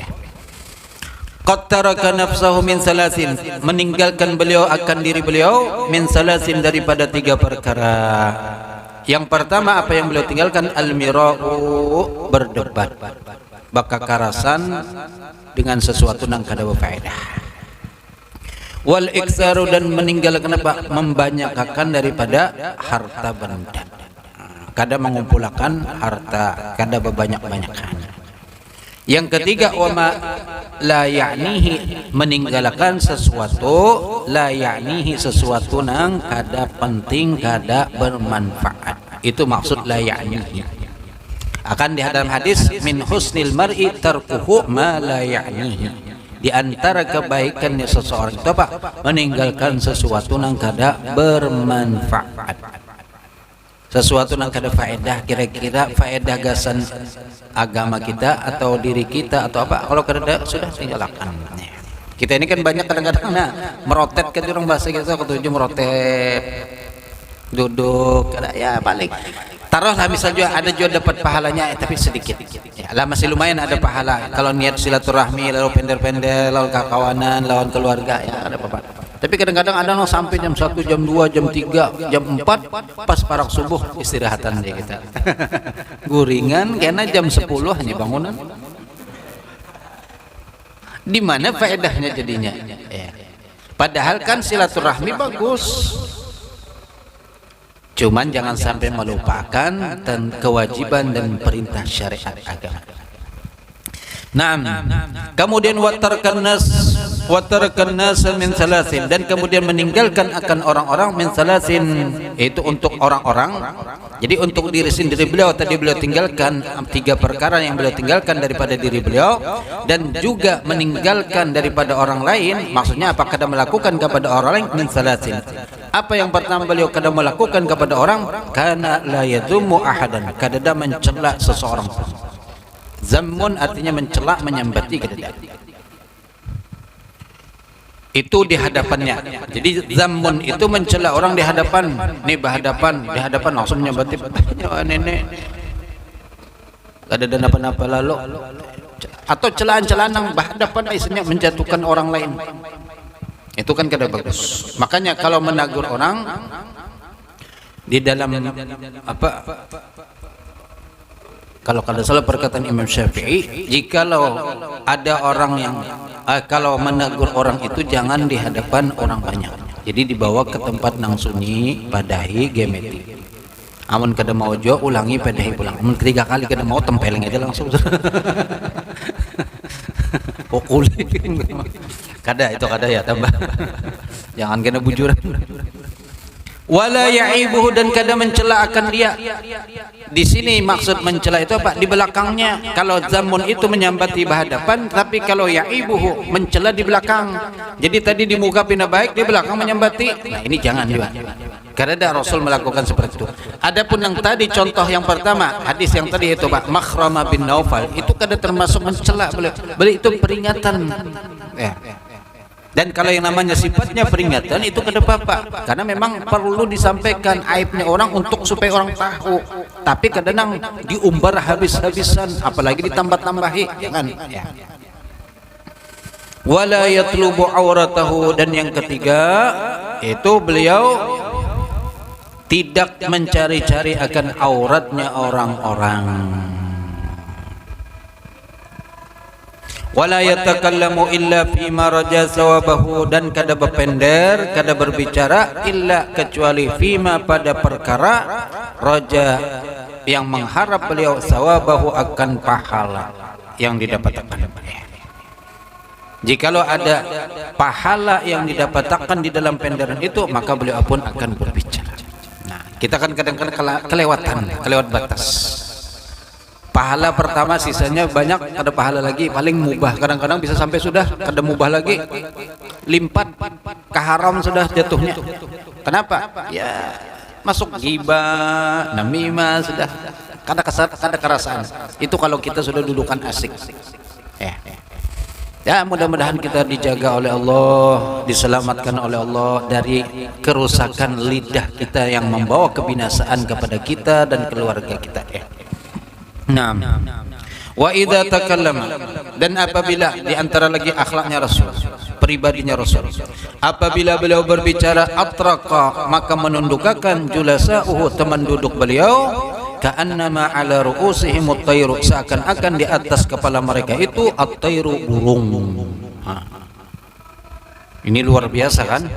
Qad taraka nafsahu min salasin, meninggalkan beliau akan diri beliau min salasin, daripada 3 perkara. Yang pertama apa yang beliau tinggalkan? Al-mira'u, berdebat, bakakarasan dengan sesuatu yang kada berfaedah. Wal iksaru, dan meninggalkan apa? Membanyakkan daripada harta benda. Kada mengumpulkan harta, kada berbanyak-banyakan. Yang ketiga, wama la ya'nihi, meninggalkan sesuatu la ya'nihi, sesuatu nang kada penting, kada bermanfaat. Itu maksud la ya'nihi. Akan di dalam hadis, min husnil mar'i tarkuhu ma la ya'nihi. Di antara kebaikannya seseorang itu apa? Meninggalkan sesuatu nang kada bermanfaat. Sesuatu yang kada faedah, kira-kira faedah gasan agama kita atau diri kita atau apa, kalau kada sudah tinggalkan. Kita ini kan banyak kadang-kadang merotet, kan orang bahasa kita ketujuh merotet, duduk, kada ya balik. Taruhlah misalnya ada juga dapat pahalanya, tapi sedikit. Ya, lah masih lumayan ada pahala. Kalau niat silaturahmi, lalu pender-pender, lalu kawanan, lawan keluarga, ya ada apa-apa. Tapi kadang-kadang ada yang sampai jam 1, jam 2, jam 3, jam 4, pas parak subuh istirahatan dia kita. Guringan karena jam 10 hanya bangunan. Di mana faedahnya jadinya? Ya. Padahal kan silaturahmi bagus. Cuman jangan sampai melupakan dan kewajiban dan perintah syariat agama. Naam. Kemudian watarkan nas min salasin, dan kemudian meninggalkan akan orang-orang min salasin, itu untuk orang-orang. Jadi untuk diri sendiri beliau tadi beliau tinggalkan 3 perkara yang beliau tinggalkan daripada diri beliau, dan juga meninggalkan daripada orang lain. Maksudnya apa? Kada melakukan kepada orang lain min salasin. Apa yang pertama beliau kada melakukan kepada orang? Kana la yadhummu ahadan, kada mencela seseorang. Zammun artinya mencela, menyambati, kada. Itu di hadapannya. Jadi zammun itu mencela orang di hadapan, nih di hadapan langsung menyambati. Nenek ada dan apa-apa lalu, atau celaan-celaan yang berhadapan isinya menjatuhkan orang lain. Itu kan kada bagus. Makanya kalau menegur orang di dalam apa, kalau kada salah perkataan Imam Syafi'i, jikalau ada orang yang kalau menegur orang itu jangan di hadapan orang banyak. Jadi dibawa ke tempat nang sunyi, padahi, gemeti. Amun kada mau jo, ulangi padahi pulang. Amun 3 kali kada mau, tempeleng aja langsung. Pukul. Kada itu kada ya tambah. Jangan kena bujuran. Wala ya'ibuhu, dan kada mencela akan dia. Di sini maksud mencela itu apa? Di belakangnya. Kalau zamun itu menyambati hadapan, tapi kalau ya'ibuhu mencela di belakang. Jadi tadi di muka pina baik, di belakang menyambati. Nah, ini jangan juga. Karena ada Rasul melakukan seperti itu. Adapun yang tadi contoh yang pertama, hadis yang tadi itu Pak, Makhrama bin Naufal, itu kada termasuk mencela beliau. Beliau itu peringatan. Ya. Dan kalau yang namanya sifatnya peringatan itu kada apa-apa, karena memang perlu disampaikan aibnya orang untuk supaya orang tahu. Tapi kadang diumbar habis-habisan, apalagi ditambah-tambahi, jangan. Ya. Wala yatlubu auratahu, dan yang ketiga itu beliau tidak mencari-cari akan auratnya orang-orang. Wala yatakallamu illa fima raja sawabahu, dan kada berpender, kada berbicara illa kecuali fima pada perkara raja yang mengharap beliau sawabahu akan pahala yang didapatkan. Jikalau ada pahala yang didapatkan di dalam penderan itu, maka beliau pun akan berbicara. Nah, kita kan kadang-kadang kelewat batas. Pahala pertama, sisanya banyak, ada pahala lagi, paling mubah, kadang-kadang bisa sampai sudah ada mubah lagi, limpat ke haram sudah jatuhnya. Kenapa? Ya masuk ghibah, namimah, sudah kada kerasaan. Itu kalau kita sudah dudukan asik. Ya, mudah-mudahan kita dijaga oleh Allah, diselamatkan oleh Allah dari kerusakan lidah kita yang membawa kebinasaan kepada kita dan keluarga kita. Nah, wa idza takallama, dan apabila di antara lagi akhlaknya Rasul, pribadinya Rasul, apabila beliau berbicara atraqa, maka menundukkan julasa'uhu, teman duduk beliau, ka'annama ala ru'usihim at-tayru, seakan-akan di atas kepala mereka itu at-tayru, burung. Ini luar biasa kan?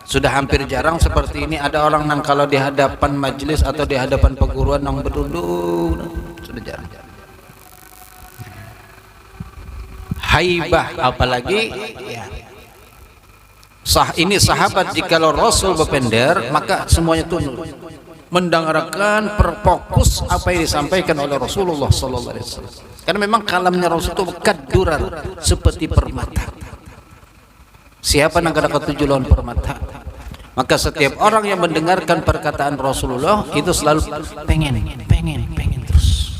Sudah hampir jarang seperti ini ada orang yang kalau di hadapan majelis atau di hadapan perguruan yang berduduk, sudah jarang. Haibah, apalagi ya. Ini sahabat, jikalau Rasul berpender maka semuanya tunduk mendengarkan, berfokus apa yang disampaikan oleh Rasulullah sallallahu alaihi wasallam. Karena memang kalamnya Rasul itu kaduran seperti permata. Siapa yang kada ketujuh lawan permata? Maka setiap orang yang mendengarkan perkataan Rasulullah itu selalu pengen terus.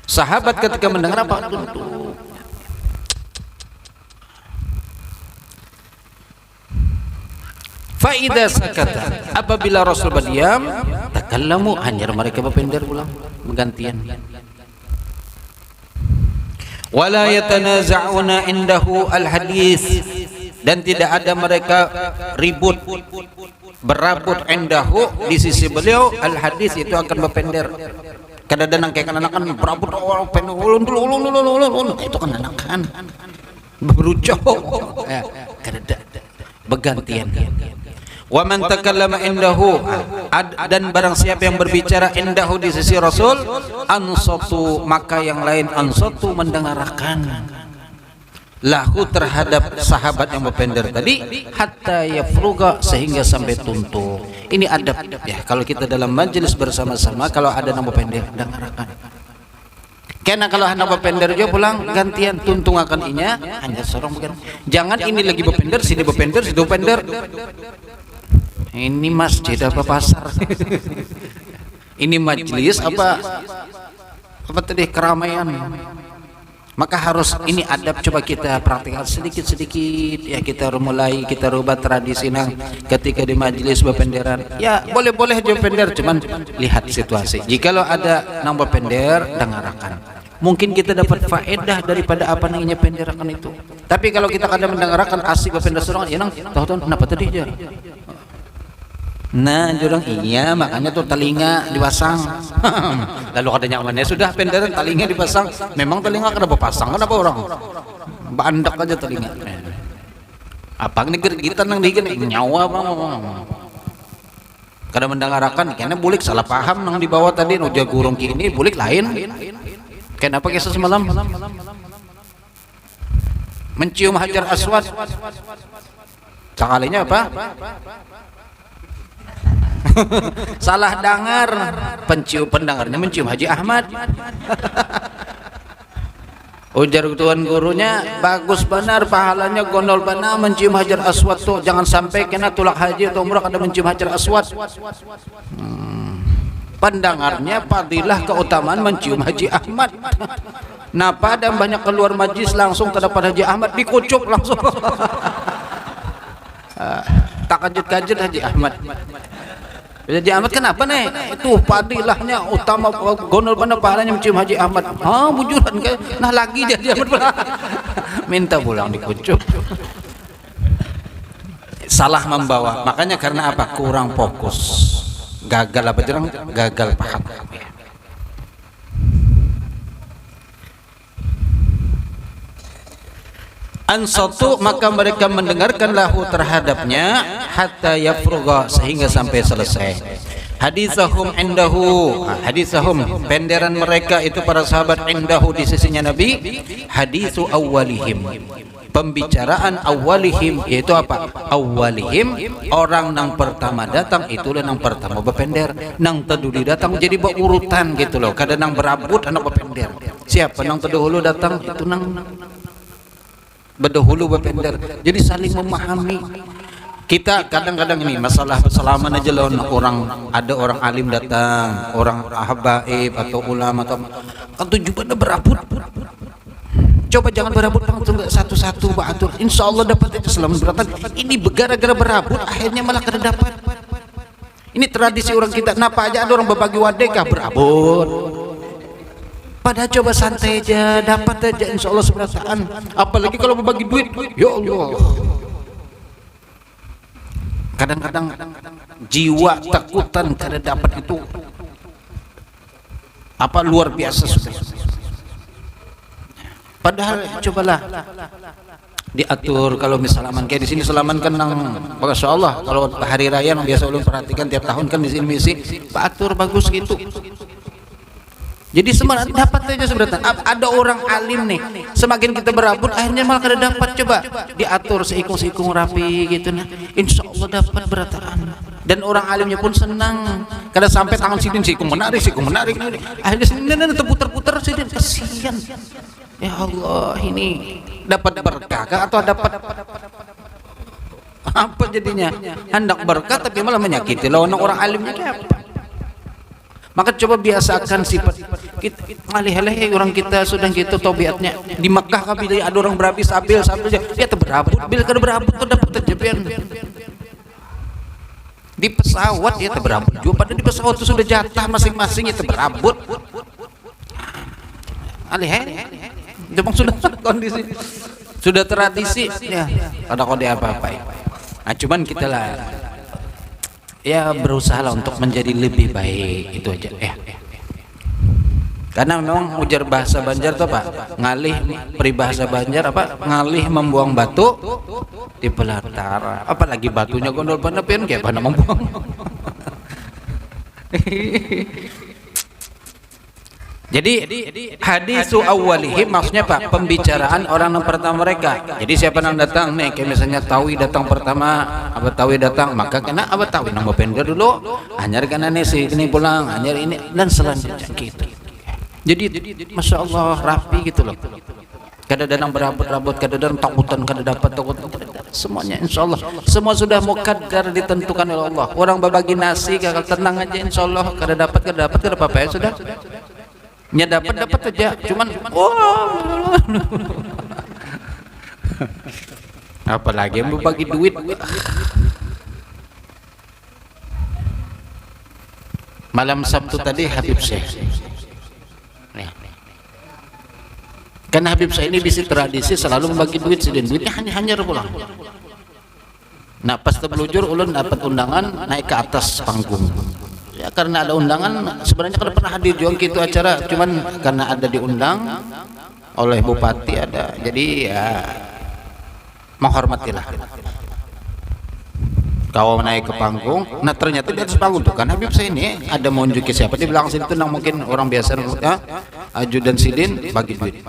Sahabat ketika mendengar apa? Faida sakata, apabila Rasul berdiam, takallamu, hanya mereka berpender ulang, bergantian. Wala yatanaza'una indahu al-hadis, dan tidak ada mereka ribut berabut indahu di sisi beliau al-hadis, itu akan berpender. Kadang-kadang kayak anak-anak berabut ulun itu kan anak-anak berucap ya, kadang-kadang bergantian. Wa man takallama indahu, dan barang siapa yang berbicara indahu di sisi Rasul, ansatu, maka yang lain ansatu mendengarkan lahu terhadap sahabat yang berpender tadi, hatta yafruga, sehingga sampai tuntuh. Ini adab ya, kalau kita dalam majelis bersama-sama, kalau ada yang berpender dengarkan. Karena kalau hendak berpender juga pulang gantian tuntung akan inya, hanya seorang bukan. Jangan ini lagi berpender, sini berpender, situ berpender. Ini masjid apa pasar? Ini majelis apa tadi, keramaian? Maka harus ini adab, coba kita praktikkan sedikit-sedikit ya, kita mulai, kita rubah tradisi nang ketika di majelis berpenderan. Ya boleh-boleh aja berpender, cuman lihat situasi. Jikalau ada nang berpender, dengarkan. Mungkin kita dapat faedah daripada apa namanya penderakan itu. Tapi kalau kita kadang mendengarkan asik berpender seorang, ya nang tahu kenapa tadi aja. Nah, jurang iya, makanya tuh telinga dipasang. Lalu ada nyamannya sudah penderan telinga dipasang. Memang telinga kenapa pasang? Kenapa orang? Bandak aja telinga. Apa nih kita nang dikit nyawa bang. Kadang mendengarkan, karena bulik salah paham nang di bawah tadi, udah gurung kini bulik lain. Kenapa kisah semalam? Mencium hajar aswad. Sekalinya apa? Salah dengar, pendengarnya mencium Haji Ahmad. Ujar tuan gurunya, bagus benar pahalanya gondol benar mencium Hajar Aswad tuh. Jangan sampai kena tulak haji atau umrah ada mencium Hajar Aswad. Pendengarnya fadilah keutamaan mencium Haji Ahmad. Napa ada banyak keluar majlis langsung terdapat Haji Ahmad dikucuk langsung. Tak kaget-kaget Haji Ahmad. Haji Ahmad kenapa nih? Itu fadilahnya utama gondol benar pahalanya mencium Haji Ahmad. Bujuran kan? Nah lagi dia Haji Ahmad minta pulang dikucuk. Salah membawa. Makanya karena apa? Kurang fokus. Gagal apa jerang? Gagal paham. Ansatu, maka mereka mendengarkan lahu terhadapnya hatta yafruga, sehingga sampai selesai. Hadisahum indahu, hadisahum penderan mereka itu para sahabat indahu di sisinya Nabi. Hadisu awalihim, pembicaraan awalihim, yaitu apa? Awalihim, orang nang pertama datang itulah nang pertama bepender, nang terduli datang jadi berurutan gitu loh. Kadang nang berabut anak bepender. Siapa nang terdahulu datang itu nang berdahulu bepender. Jadi saling memahami. Kita kadang-kadang ini masalah bersalaman aja loh, ada orang alim datang, orang habaib atau ulama atau tujuannya berabut. Coba jangan berabut langsung satu-satu beratur. Insya Allah dapat itu selama beratan. Ini gara-gara berabut akhirnya malah kada dapat. Ini tradisi orang kita. Napa aja ada orang berbagi wadekah berabut. Padahal coba santai aja, dapat aja insya Allah seberasaan. Apalagi kalau berbagi duit, ya Allah. Kadang-kadang jiwa takutan kada dapat itu apa luar biasa sudah. Padahal cobalah diatur. Kalau misalnya kayak di sini selaman kan nang, masya Allah. Kalau hari raya yang biasa ulun perhatikan tiap tahun kan di sini misi, Pak atur bagus gitu. Jadi semangat dapat aja sebenarnya. Ada orang alim nih, semakin kita berabut akhirnya malah kada dapat. Coba diatur seikung-seikung rapi gitu nah. Insya Allah dapat berataan. Dan orang alimnya pun senang. Kada sampai tangan sidin seikung menarik. Akhirnya sidin terputar-putar sidin, kasihan. Ya Allah, ini dapat berkah atau dapat apa jadinya? Hendak berkah tapi malah menyakiti lawan orang alimnya kayak apa? Maka coba biasakan sifat kita, alih-alih orang kita sudah gitu tobiatnya. Di Makkah bila ada orang berabi sambil dia terberabut, bila kada berabut tuh dapat terjepian. Di pesawat dia terberabut juga, padahal di pesawat itu sudah jatah masing-masing itu berabut. Alih-alih memang sudah kondisi, sudah tradisi ya, ada kode apa-apa ya. Nah cuman kita lah ya berusaha lah untuk menjadi lebih baik, itu aja karena memang ujar bahasa Banjar itu apa, ngalih peribahasa Banjar apa, ngalih membuang batu di pelantara, apalagi batunya gondol panepian kayak mana membuang. Jadi hadisu awalihim maksudnya Pak, pembicaraan orang yang pertama mereka. Jadi siapa yang datang nih, kayak misalnya Tawi datang pertama, Abah Tawi datang, maka kena Abah Tawi nama pendek dulu, hanyar kena nih si ini pulang, hanyar ini dan selanjutnya gitu. Jadi masya Allah rapi gitu loh. Kadang-kadang berabut-rabut, kadang-kadang takutan, kadang dapat takut, semuanya insya Allah semua sudah muqaddar ditentukan oleh Allah. Orang berbagi nasi kalau tenang aja insya Allah, kadang dapat kada apa-apa ya sudah. Nya dapat aja, cuman apalagi yang berbagi duit. Malam Sabtu tadi Habib Syekh, kan Habib Syekh ini bisa tradisi selalu membagi duit, sedin duitnya hanya pulang. Nah pas terbelujur ulun dapat undangan naik ke atas panggung. Ya karena ada undangan, sebenarnya kalau pernah hadir juga gitu acara, cuman karena ada diundang oleh bupati ada, jadi ya menghormatilah. Kau naik ke panggung, nah ternyata di atas panggung tuh kan Habib saya ini ada mau nunjukin siapa di belakang sini tuh, mungkin orang biasa, ajudan sidin bagi duit.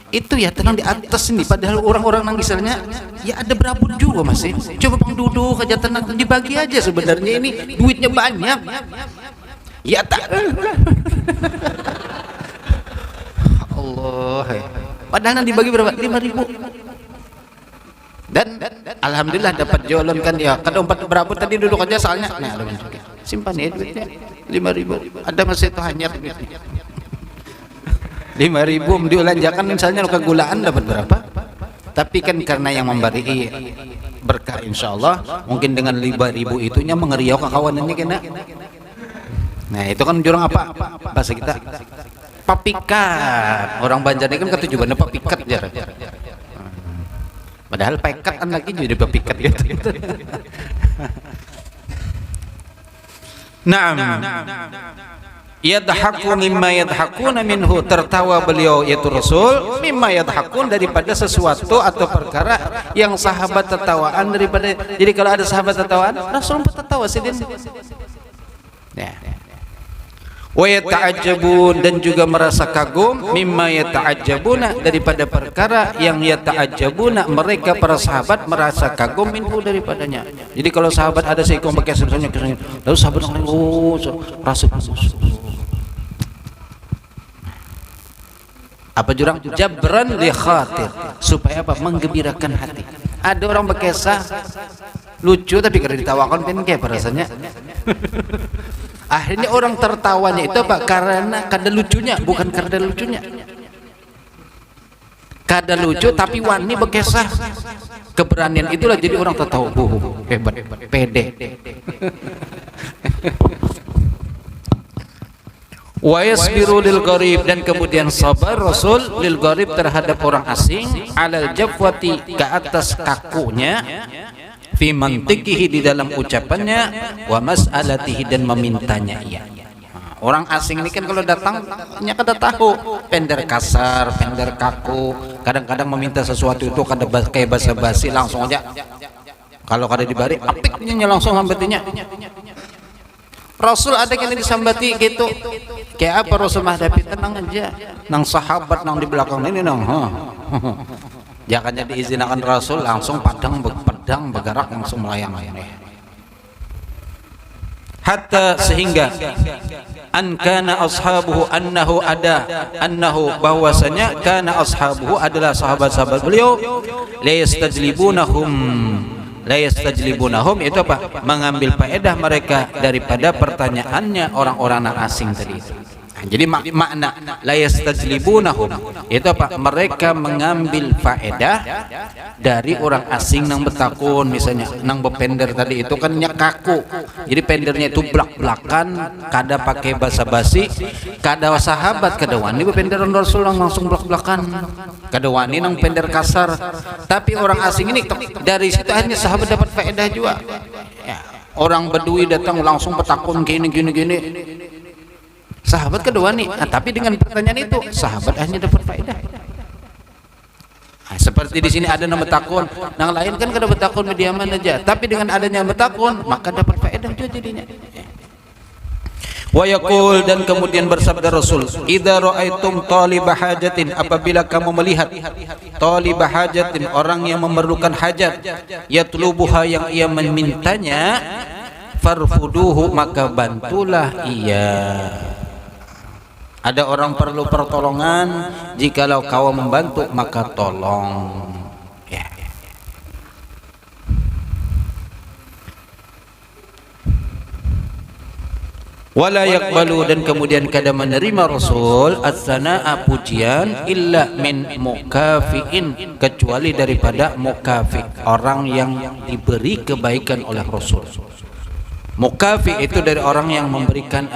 Itu ya tenang di atas ini, padahal orang-orang nanggisannya ya ada berabut juga masih. Coba bang duduk aja tenang, dibagi aja sebenarnya ini duitnya banyak. Ya tak. Allah. Padahal dibagi berapa? 5.000. Dan alhamdulillah dapat jualan kan ya. Kada umpat berapa tadi duduk aja soalnya. Nah, simpan ya duitnya 5.000. Ada masih itu hanya duitnya. 5.000 diulanjakan misalnya ke gulaan dapat berapa? Tapi kan karena yang memberi berkah insyaallah, mungkin dengan 5.000 itunya mengeriau ke kawan ini kena. Nah, itu kan jurang apa? Bahasa kita papikat. Orang Banjar ini kan ketujuannya papikat jar. Padahal pekat lagi jadi papikat gitu. Naam. Yadhaku mimma yadhakuna minhu, tertawa beliau yaitu Rasul, mimma yadhakun, daripada sesuatu atau perkara yang sahabat tertawaan daripada. Jadi kalau ada sahabat tertawaan, Rasul pun tertawa sidin. Ya. Wa yata'ajjabun, dan juga merasa kagum, mimma yata'ajjabuna, daripada perkara yang yata'ajjabuna, mereka para sahabat merasa kagum minhu, daripadanya. Jadi kalau sahabat ada seikong pakai sebesarnya, lalu sahabat rasa apa jurang jabran li khatir, supaya apa? Menggembirakan hati. Ada orang berkisah lucu tapi kada ditawakan kan kayak rasanya. Akhirnya orang tertawanya itu apa? Karena kada lucunya, bukan karena lucunya. Kada lucu tapi wani berkisah. Keberanian itulah jadi orang tertawa. Hebat, pede. Wa yasbiru lil gharib, dan kemudian sabar Rasul lil gharib terhadap orang asing, alal jafwati, ke atas kakunya, fi mantiqihi, di dalam ucapannya, wa mas'alatihi, dan memintanya ia. Orang asing ini kan kalau datang nya kada tahu, pender kasar, pender kaku, kadang-kadang meminta sesuatu itu kada kayak basa-basi langsung aja. Kalau kada dibari apiknya langsung sambatinya. Rasul ada yang disambati gitu. Kayak apa Rasul menghadapi? Tenang aja. Nang sahabat nang di belakang ini nang. Jangan diizinkan Rasul langsung pedang bergerak langsung melayang. Hatta sehingga kana ashabuhu annahu bahwasanya kana ashabuhu adalah sahabat-sahabat beliau la yastajlibunahum itu apa? Mengambil faedah mereka daripada pertanyaannya orang-orang asing tadi itu. Jadi makna la yastajlibunahum itu apa? Mereka mengambil faedah dari orang asing nang betakun, misalnya nang bepender tadi itu kan nya kaku. Jadi pendernya itu belak-belakan, kada pakai basa-basi, kada sahabat kada wani bependeran Rasul langsung belak-belakan. Kada wani nang pender kasar. Tapi orang asing ini dari situ akhirnya sahabat dapat faedah juga. Ya, orang Badui datang langsung betakun gini. Sahabat kedua nih, tapi dengan pertanyaan itu sahabat hanya dapat faedah. Seperti di sini ada nama betakun, yang lain kan kada betakun mediaman aja, tapi dengan adanya betakun maka dapat faedah juga jadinya. Wa yaqul, dan kemudian bersabda Rasul, idza raaitum talibah hajatin, apabila kamu melihat talibah hajatin, orang yang memerlukan hajat, yatlubuha, yang ia memintanya, farfuduhu, maka bantulah ia. Ada orang perlu pertolongan, jikalau kau membantu maka tolong. Ya. Wala yaqbalu, dan kemudian kada menerima Rasul as-sanaa, pujian, illa min mukafiin, kecuali daripada mukafi, orang yang diberi kebaikan oleh Rasul. Mukafi itu dari orang yang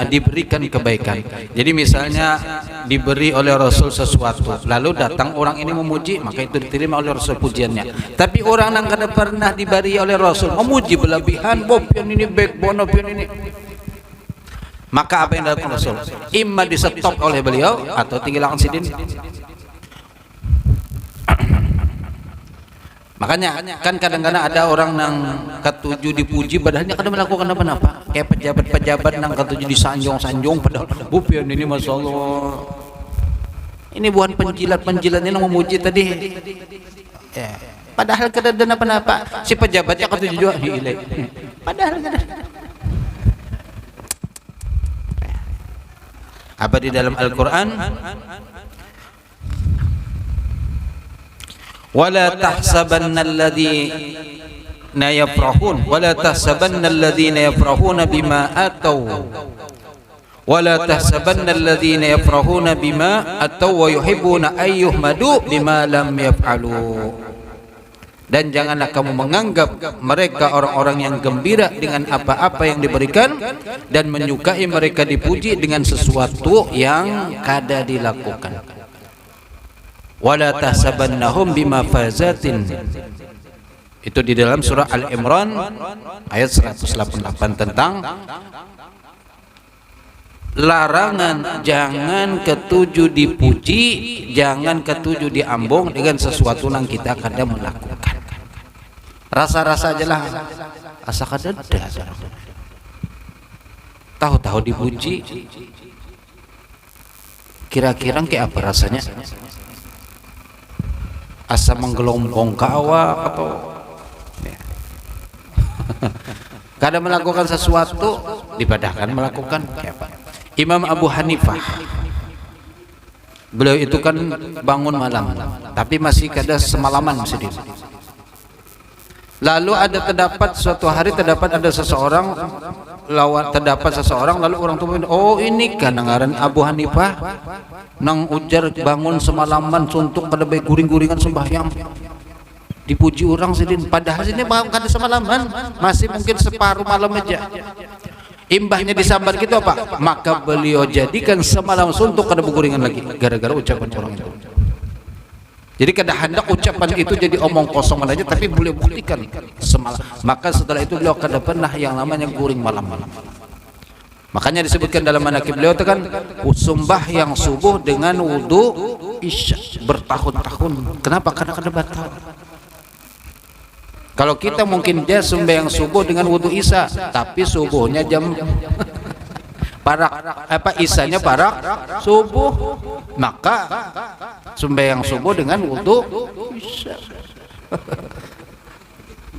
diberikan kebaikan. Jadi misalnya diberi oleh Rasul sesuatu, lalu datang orang ini memuji, maka itu diterima oleh Rasul pujiannya. Tapi orang yang kada pernah diberi oleh Rasul memuji berlebihan, pion ini backbone pion ini, maka apa yang dilakukan Rasul? Imma di stop oleh beliau atau tinggalkan sidin. Makanya kan kadang-kadang ada orang yang ketujuh dipuji padahalnya kadang melakukan apa-apa. Kayak pejabat-pejabat yang ketujuh disanjung-sanjung padahal bupian ini Masya Allah. Ini bukan penjilat-penjilat ini yang memuji tadi. Ya. Padahal kadang apa-apa. Si pejabatnya ketujuh juga hilai. Padahal kadang. Apa di dalam Al-Quran? ولا تحسبن الذين يفرحون ولا تحسبن الذين يفرحون بما أتوا ولا تحسبن الذين يفرحون بما أتوا ويحبون أن يحمدوا بما لم يفعلوا. Dan janganlah kamu menganggap mereka orang-orang yang gembira dengan apa-apa yang diberikan dan menyukai mereka dipuji dengan sesuatu yang kada dilakukan. Wala tahsabannahum bimafazatin. Itu di dalam surah Al-Imran ayat 188 tentang larangan jangan ketujuh dipuji, jangan ketujuh diambung dengan sesuatu yang kita kadang melakukan. Rasa-rasa aja lah, asa kadang tahu-tahu dipuji, kira-kira kayak apa rasanya? Asa menggelombong kawa atau ya. Kadang melakukan sesuatu dipadahkan melakukan kayak apa? Imam Abu Hanifah, beliau itu kan bangun malam tapi masih kada semalaman sedih. Lalu terdapat suatu hari ada seseorang lalu orang tua, oh ini kan ngaran Abu Hanifah nang ujar bangun semalaman suntuk kada baik guring-guringan sembahyang dipuji orang sedin padahal sini bangun kada semalaman masih mungkin separuh malam aja. Imbahnya disambar gitu apa? Maka beliau jadikan semalam suntuk kada berguringan lagi gara-gara ucapan orang itu. Jadi kada hendak ucapan itu jadi omong kosong aja, tapi boleh buktikan semalam. Maka setelah itu beliau kada pernah yang namanya guring malam-malam. Makanya disebutkan dalam manaqib beliau itu kan sumbah yang subuh dengan wudu isya bertahun-tahun. Kenapa? Karena kada batal. Kalau kita mungkin dia sumbah yang subuh dengan wudu isya, tapi subuhnya jam isanya parak subuh, maka sembahyang subuh dengan wudu isya.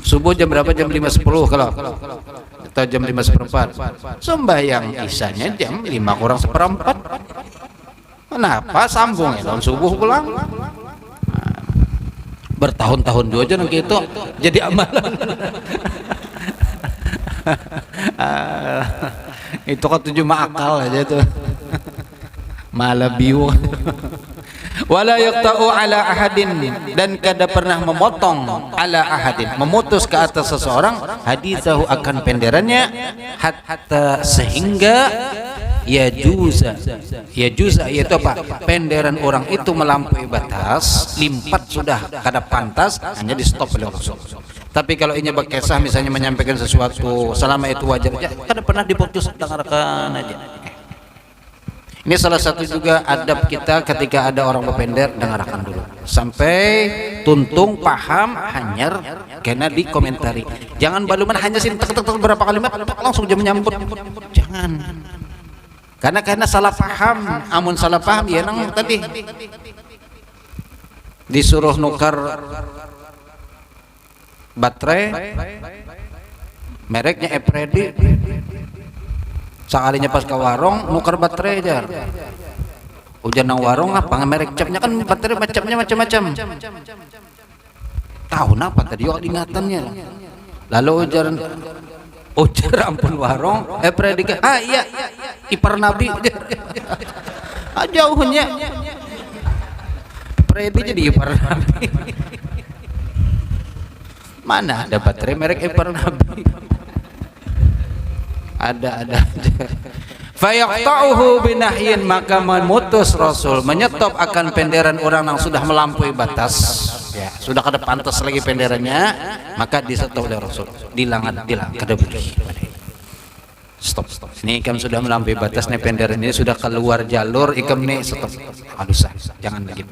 Subuh jam berapa? Jam 5.10 kalau atau jam 5.14. Sembahyang isyanya jam 5 kurang seperempat. Kenapa sambung ya tahun subuh pulang? Bertahun-tahun juga aja nanti itu jadi amalan. Itu kan tujuh akal aja tuh. Malah biu. Wala yaqta'u ala ahadin, dan kada pernah memotong ala ahadin, memutus ke atas seseorang hadithahu akan penderannya hatta sehingga yajuza yaitu apa? Penderan orang itu melampaui batas, limpat sudah kada pantas, hanya di stop oleh Rasul. Tapi kalau ini berkisah misalnya menyampaikan sesuatu selama itu wajar aja, kada pernah diputus, dengarkan aja. Ini salah satu juga adab kita ketika ada orang berpender, dengarkan dulu sampai tuntung paham hanyar kena dikomentari. Jangan baluman hanya sini tek berapa kalimat langsung jam menyambut. Jangan. Karena salah paham, amun salah paham ya nang tadi disuruh nukar baterai mereknya Epredi, sekalinya pas ke warung nukar baterai aja ujian nang warung apa merek capnya kan baterai macamnya macam-macam tahu apa tadi yuk ingatannya lalu ujar ampun warung Epredi iya ipar nabi jauhnya Epredi jadi ipar nabi. Mana ada baterai merek ipar nabi? Ada. Fayaqta'uhu binahyin, maka memutus Rasul, menyetop akan penderan orang yang sudah melampaui batas, ya, sudah kada pantas lagi penderannya, maka disetop oleh Rasul, dilang kada boleh. Stop. Ini ikam sudah melampaui batas nih, penderan ini sudah keluar jalur, ikam nih stop. Aduh sah, jangan lagi.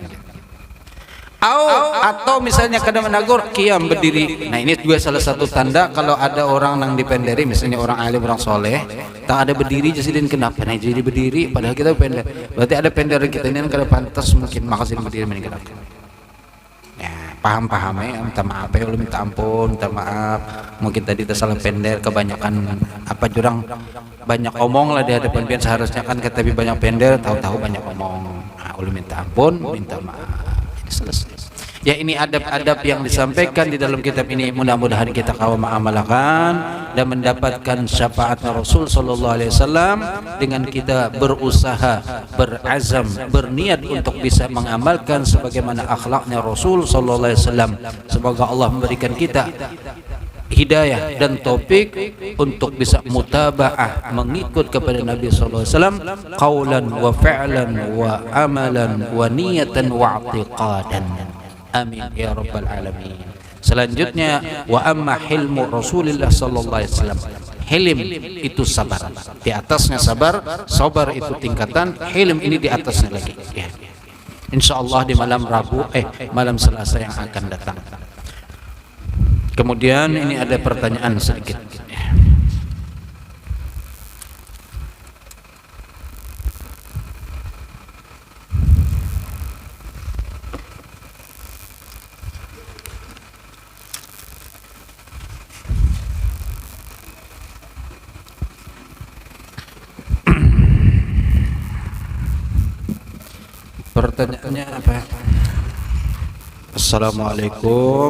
atau misalnya kada menagur kiam berdiri. Nah ini juga salah satu tanda kalau ada orang nang dipenderi, misalnya orang alim orang soleh tak ada berdiri jasidin kenapa nah jadi berdiri padahal kita pender, berarti ada pender kita ini kan kada pantas mungkin makasih berdiri meninggal. Ya, paham ya, minta maaf ya, minta ampun, minta maaf. Mungkin tadi tersalah pender, kebanyakan apa jurang banyak omong lah di hadapan pian, seharusnya kan tapi banyak pender, tahu-tahu banyak omong. Nah, ulun minta ampun, minta maaf. Ini selesai. Ya ini adab-adab yang disampaikan di dalam kitab ini, mudah-mudahan kita kawan mengamalkan dan mendapatkan syafaat Rasul sallallahu alaihi wasallam dengan kita berusaha, berazam, berniat untuk bisa mengamalkan sebagaimana akhlaknya Rasul sallallahu alaihi wasallam. Semoga Allah memberikan kita hidayah dan taufik untuk bisa mutabaah mengikut kepada Nabi sallallahu alaihi wasallam qaulan wa fi'lan wa amalan wa niyatan wa i'tiqadan. Amin ya rabbal alamin. Selanjutnya wa amma hilmu Rasulullah sallallahu alaihi wasallam. Hilm itu sabar. Di atasnya sabar, sabar itu tingkatan, hilm ini di atasnya lagi. Ya. Insyaallah di malam Rabu malam Selasa yang akan datang. Kemudian ini ada pertanyaan sedikit. Pertanyaannya apa? Assalamualaikum.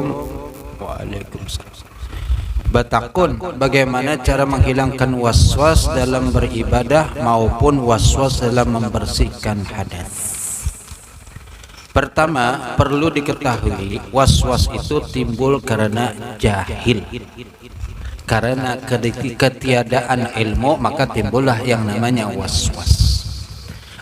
Waalaikumsalam. Batakun, bagaimana cara menghilangkan waswas dalam beribadah maupun waswas dalam membersihkan hadas? Pertama, perlu diketahui waswas itu timbul karena jahil. Karena ketiadaan ilmu maka timbullah yang namanya waswas.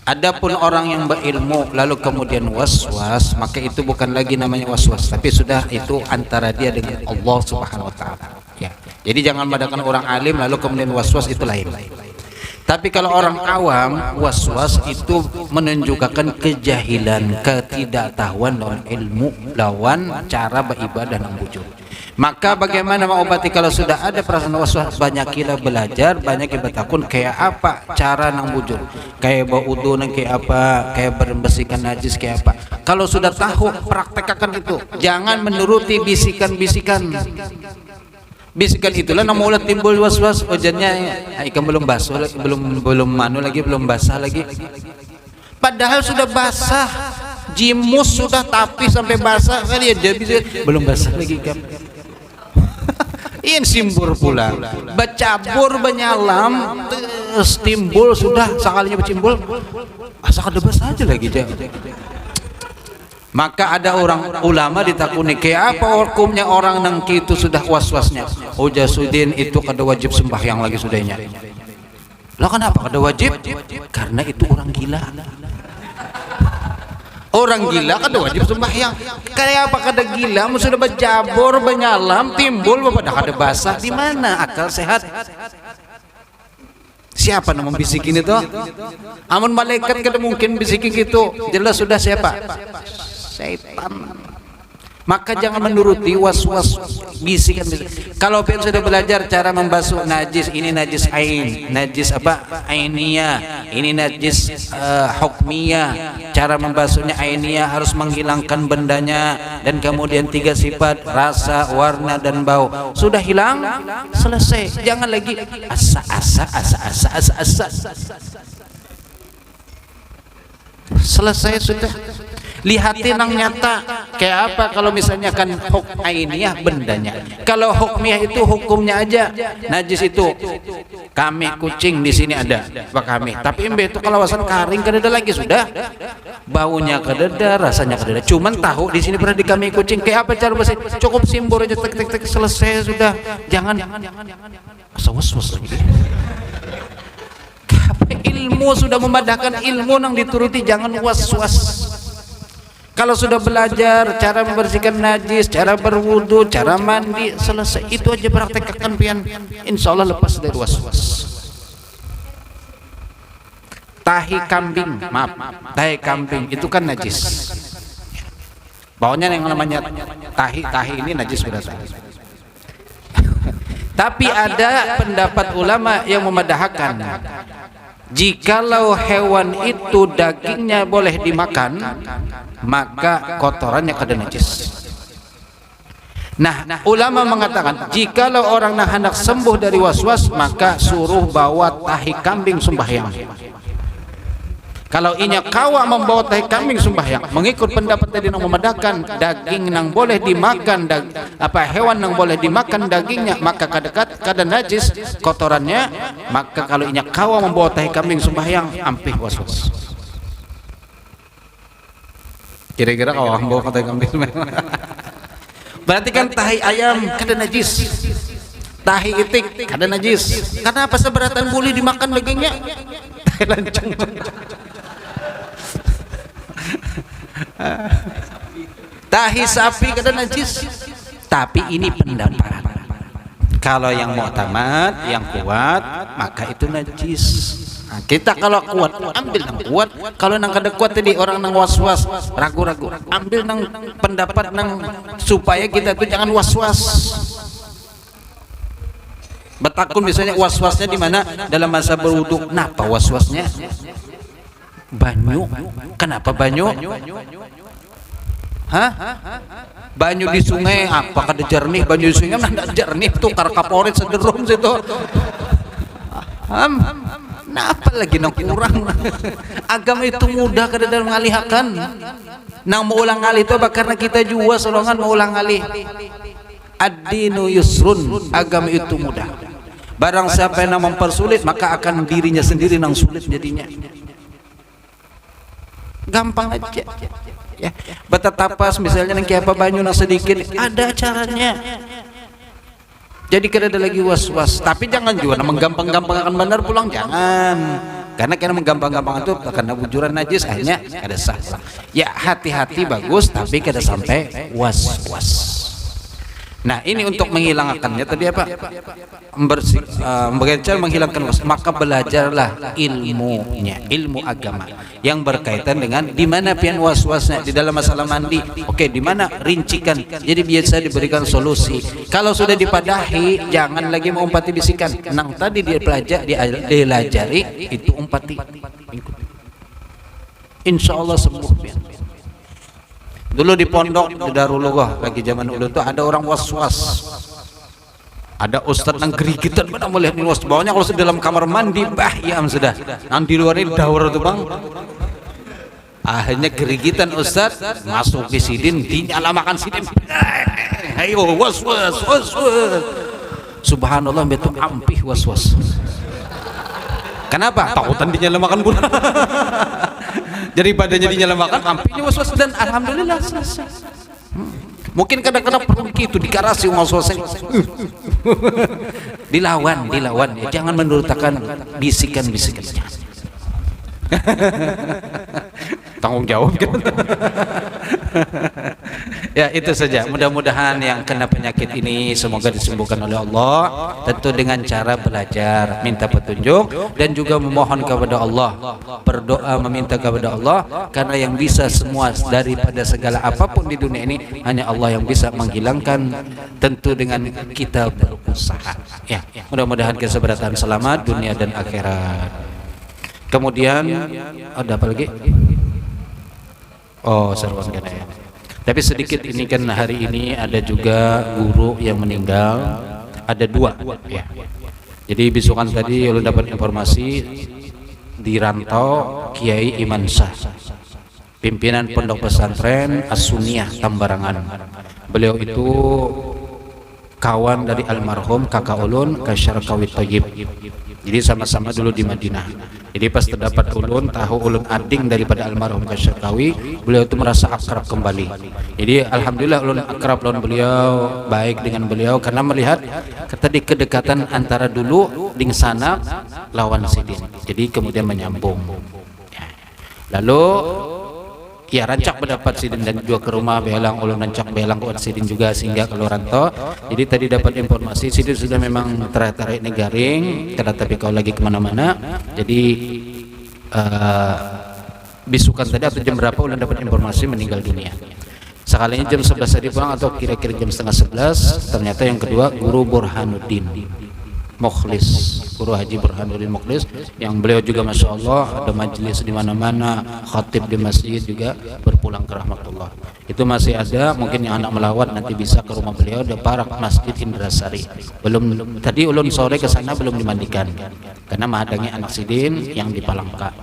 Adapun orang yang berilmu lalu kemudian waswas, maka itu bukan lagi namanya waswas, tapi sudah itu antara dia dengan Allah Subhanahu wa taala. Ya. Jadi jangan membedakan orang alim lalu kemudian waswas itu lain. Tapi kalau orang awam, waswas itu menunjukkan kejahilan, ketidaktahuan lawan ilmu, lawan cara beribadah dan bujur. Maka bagaimana mengobati kalau sudah ada perasaan waswas? Banyak kita belajar, banyak kita takun kayak apa cara nang bujur, kayak berwudu nang kayak apa, kayak membersihkan najis kayak apa. Kalau sudah tahu, praktekkan itu. Jangan menuruti bisikan-bisikan. Bisikan itulah nang mulai timbul waswas. Wajannya ikan belum basuh, belum manu lagi, belum basah lagi. Padahal sudah basah, jimus sudah tapi sampai basah kan ya bisa belum basah lagi kan. Ini simbur pula, bercabur benyalam, timbul sudah sekalinya bercimbul, asal ada basah aja lagi jah. Maka ada orang ulama ditakuni kayak apa hukumnya orang nang itu sudah waswasnya. Ujasudin itu kada wajib sembahyang lagi sudahnya. Lah kenapa kada wajib? Karena itu orang gila. Orang gila kada wajib sembahyang. Kayak apa kada gila? Sudah berjabur benyalam timbul pada kada basah. Di mana akal sehat? Siapa yang membisikin itu? Amun malaikat kada mungkin bisikin gitu. Jelas sudah siapa? Setan. Maka jangan menuruti waswas bisikan. Kalau pian sudah belajar cara membasuh najis, ini najis ain, najis apa? Ainiyah, ini najis hukmiyah. Cara membasuhnya ainiyah harus menghilangkan bendanya dan kemudian 3 sifat rasa, warna dan bau. Sudah hilang, selesai. Jangan lagi asa. Selesai sudah. Lihatin yang nyata kayak apa. Kalau misalnya kan hukm ainiyah bendanya, kalau hukmiyah itu hukumnya aja. Najis itu kami kucing di sini ada pak kami, tapi embe itu kalawasan karing kadada lagi sudah, baunya kadada, rasanya kadada, cuman tahu di sini pernah di kami kucing. Kayak apa cara bersih? Cukup simbur aja, tek selesai sudah. Jangan was-was lagi. Ilmu sudah memadahkan, ilmu yang dituruti, jangan was-was. Kalau sudah belajar cara membersihkan najis, cara berwudu, cara mandi, selesai. Itu aja praktekkan pian. Insya Allah lepas dari was-was. Tahi kambing, maaf, tahi kambing itu kan najis. Pokoknya yang namanya tahi ini najis sudah sah. Tapi ada pendapat ulama yang memadahkan, jikalau hewan itu dagingnya boleh dimakan, maka kotorannya kada najis. Nah, ulama mengatakan jikalau orang hendak sembuh dari waswas, maka suruh bawa tahi kambing sembahyang. Kalau inya kawa membawa tahi kambing sembahyang, mengikut pendapat tadi yang memadahkan, daging nang boleh dimakan, hewan nang boleh dimakan dagingnya, maka kada najis kotorannya. Maka kalau inya kawa membawa tahi kambing sembahyang, ampih waswas. Kira-kira kawa membawa tahi kambing sembahyang. Berarti kan tahi ayam kada najis, tahi itik kada najis. Kenapa seberatan boleh dimakan dagingnya? Tahi lancung. Tahi sapi kada najis. Tapi ini pendapat. Kalau yang mu'tamad, yang kuat, maka itu najis. Nah, kita kalau kuat, ambil nang kuat. Kalau nang kada kuat tadi orang nang was-was, ragu-ragu, ambil nang pendapat nang supaya kita itu jangan was-was. Betakun misalnya was-wasnya di mana? Dalam masa berwudu. Kenapa was-wasnya? Banyu. Kenapa banyu? Hah? Banyu di sungai apa kada jernih? Banyu di sungai mana jernih tuh, karkaporit sederom situ. Napa lagi nang kurang? Agama itu mudah kada dalam ngalihakan. Nang maulang kali itu apa? Karena kita juga solongan maulang kali. Ad-dinu yusrun, agama itu mudah. Barang siapa yang mempersulit, maka akan dirinya sendiri nang sulit jadinya. Gampang aja ya. Betatapas misalnya nang apa banyu nang sedikit, ada caranya. Jadi kada ada lagi was-was. Tapi jangan juga menggampang-gampangkan benar pulang, jangan. Karena menggampang-gampang itu karena bujuran najis hanya kada sah. Ya hati-hati bagus, tapi kada sampai was-was. Nah ini untuk menghilangkannya tadi apa? Bagaimana menghilangkan was, maka belajarlah ilmunya, ilmu agama yang berkaitan dengan di mana pian was-wasnya di dalam masalah mandi. Oke, di mana rincikan. Jadi biasa diberikan solusi. Kalau sudah dipadahi, jangan lagi mengumpati bisikan. Nang tadi dia dilajari itu umpati. Insya Allah sembuh pian. Dulu di pondok di Darulullah lagi zaman dulu tuh ada orang was-was. Ada ustaz nang gerigitan mana melihat ini was. Bawahnya kalau sudah dalam kamar mandi bahyam sudah. Nang di luar ini dawur tuh bang. Akhirnya gerigitan ustaz masuk di sidin, dinyalamakan sidin. Ayo was-was. Subhanallah betul ampih was-was. Kenapa? Takutan dinyalamakan pula. Jadi badannya dinyalamakan, ampihnya was-was dan alhamdulillah selesai. Mungkin kadang-kadang perlu gitu dikarasi was-wasnya. dilawan ya. Jangan menurutakan bisikan-bisikannya. Tanggung jawab kan? Ya itu saja. Mudah-mudahan yang kena penyakit ini semoga disembuhkan oleh Allah. Tentu dengan cara belajar, minta petunjuk dan juga memohon kepada Allah, berdoa meminta kepada Allah. Karena yang bisa semua daripada segala apapun di dunia ini hanya Allah yang bisa menghilangkan. Tentu dengan kita berusaha. Ya, mudah-mudahan keseberatan selamat dunia dan akhirat. Kemudian ada apa lagi? Oh, serban kena ya. Tapi sedikit ini kan hari ini ada juga guru yang meninggal, ada dua ya. Jadi besokan tadi lu dapat informasi di Rantau Kiai Iman Shah, pimpinan pondok pesantren As-Sunniyah Tambarangan. Beliau itu kawan dari almarhum kakak ulun Kasyarkawi Thayyib. Jadi sama-sama dulu di Madinah. Jadi pas terdapat ulun tahu ulun ading daripada almarhum Kasyarkawi, beliau itu merasa akrab kembali. Jadi alhamdulillah ulun akrab lawan beliau, baik dengan beliau karena melihat tadi kedekatan antara dulu ding sana lawan sidin. Jadi kemudian menyambung. Lalu ya rancak mendapat sidin dan juga ke rumah belang ulun rancak belang kuat sidin juga sehingga kalau rantau. Jadi tadi dapat informasi sidin sudah memang tarik negaring karena tapi kau lagi kemana-mana. Jadi bisukan tadi atau jam berapa ulun dapat informasi meninggal dunia. Sekalinya jam 11 tadi pulang atau kira-kira jam setengah 11. Ternyata yang kedua guru Burhanuddin Mukhlis, Guru Haji Burhanuddin Mukhlis, yang beliau juga masya Allah ada majelis di mana-mana, khatib di masjid juga, berpulang ke rahmatullah. Itu masih ada, mungkin yang anak melawat nanti bisa ke rumah beliau di Parak Masjid Indrasari. Belum tadi ulun sore ke sana belum dimandikan karena menghadangnya anak sidin yang di Palangka.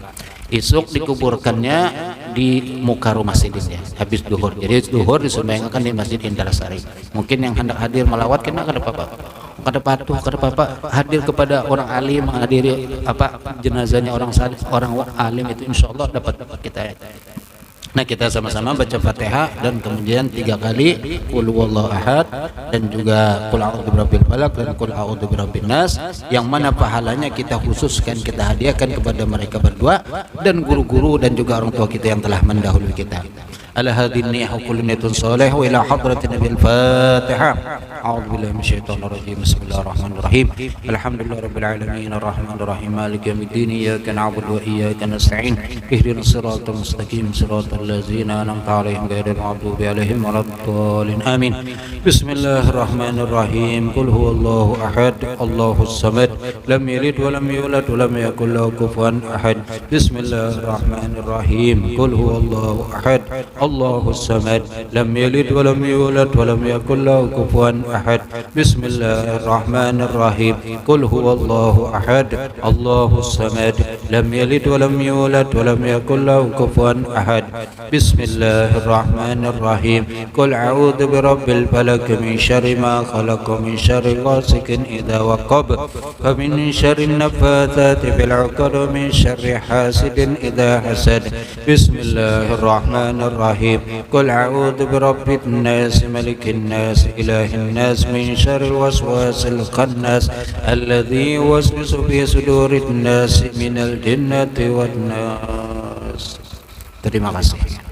Isuk dikuburkannya di muka rumah sidin ya, habis duhur. Jadi duhur disembahyangkan di Masjid Indrasari. Mungkin yang hendak hadir melawat kena kada apa-apa. Kada patuh, kada apa-apa, hadir kepada orang alim, menghadiri jenazahnya orang salih, orang alim itu insyaallah dapat kita. Nah, kita sama-sama baca Fatihah dan kemudian 3 kali qul huwallahu ahad dan juga qul a'udzu birabbil falaq dan qul a'udzu birabbin nas, yang mana pahalanya kita khususkan, kita hadiahkan kepada mereka berdua dan guru-guru dan juga orang tua kita yang telah mendahului kita. Ala hadhihi niyyah kullu niyyatun salih wa ila hadratin nabil Fatihah. A'udzu billahi minasyaitonir rajim. Bismillahirrahmanirrahim. Alhamdulillahirabbil alamin arrahmanir rahim maliki yaumiddin iyyaka na'budu wa iyyaka nasta'in ihdinas siratal mustaqim siratal ladzina an'amta 'alaihim ghairil maghdubi 'alaihim waladdallin amin. Bismillahirrahmanirrahim. Qul huwallahu ahad Allahus samad lam yalid wa lam yulad wa lam yakul lahu kufuwan ahad. Bismillahirrahmanirrahim. Qul huwallahu ahad Allahus samad lam yalid wa lam yulad wa lam yakul lahu kufuwan ahad. Bismillahirrahmanirrahim. Qul huwallahu ahad Allahus samad lam yalid wa lam yulad wa lam yakul lahu kufuwan ahad. Bismillahirrahmanirrahim. Qul a'udzu birabbil falaq min syarri ma khalaq min syarri ghasikin idza waqab wa min syarri naffatsati fil 'uqad min syarri hasidin idza hasad. Bismillahirrahmanirrahim. Qul a'udzu birabbin nas malikin nas ilahin nas min syarril waswasil khannas alladzi yuwaswisu fi sudurin nas minal jinnati wan nas. Terima kasih.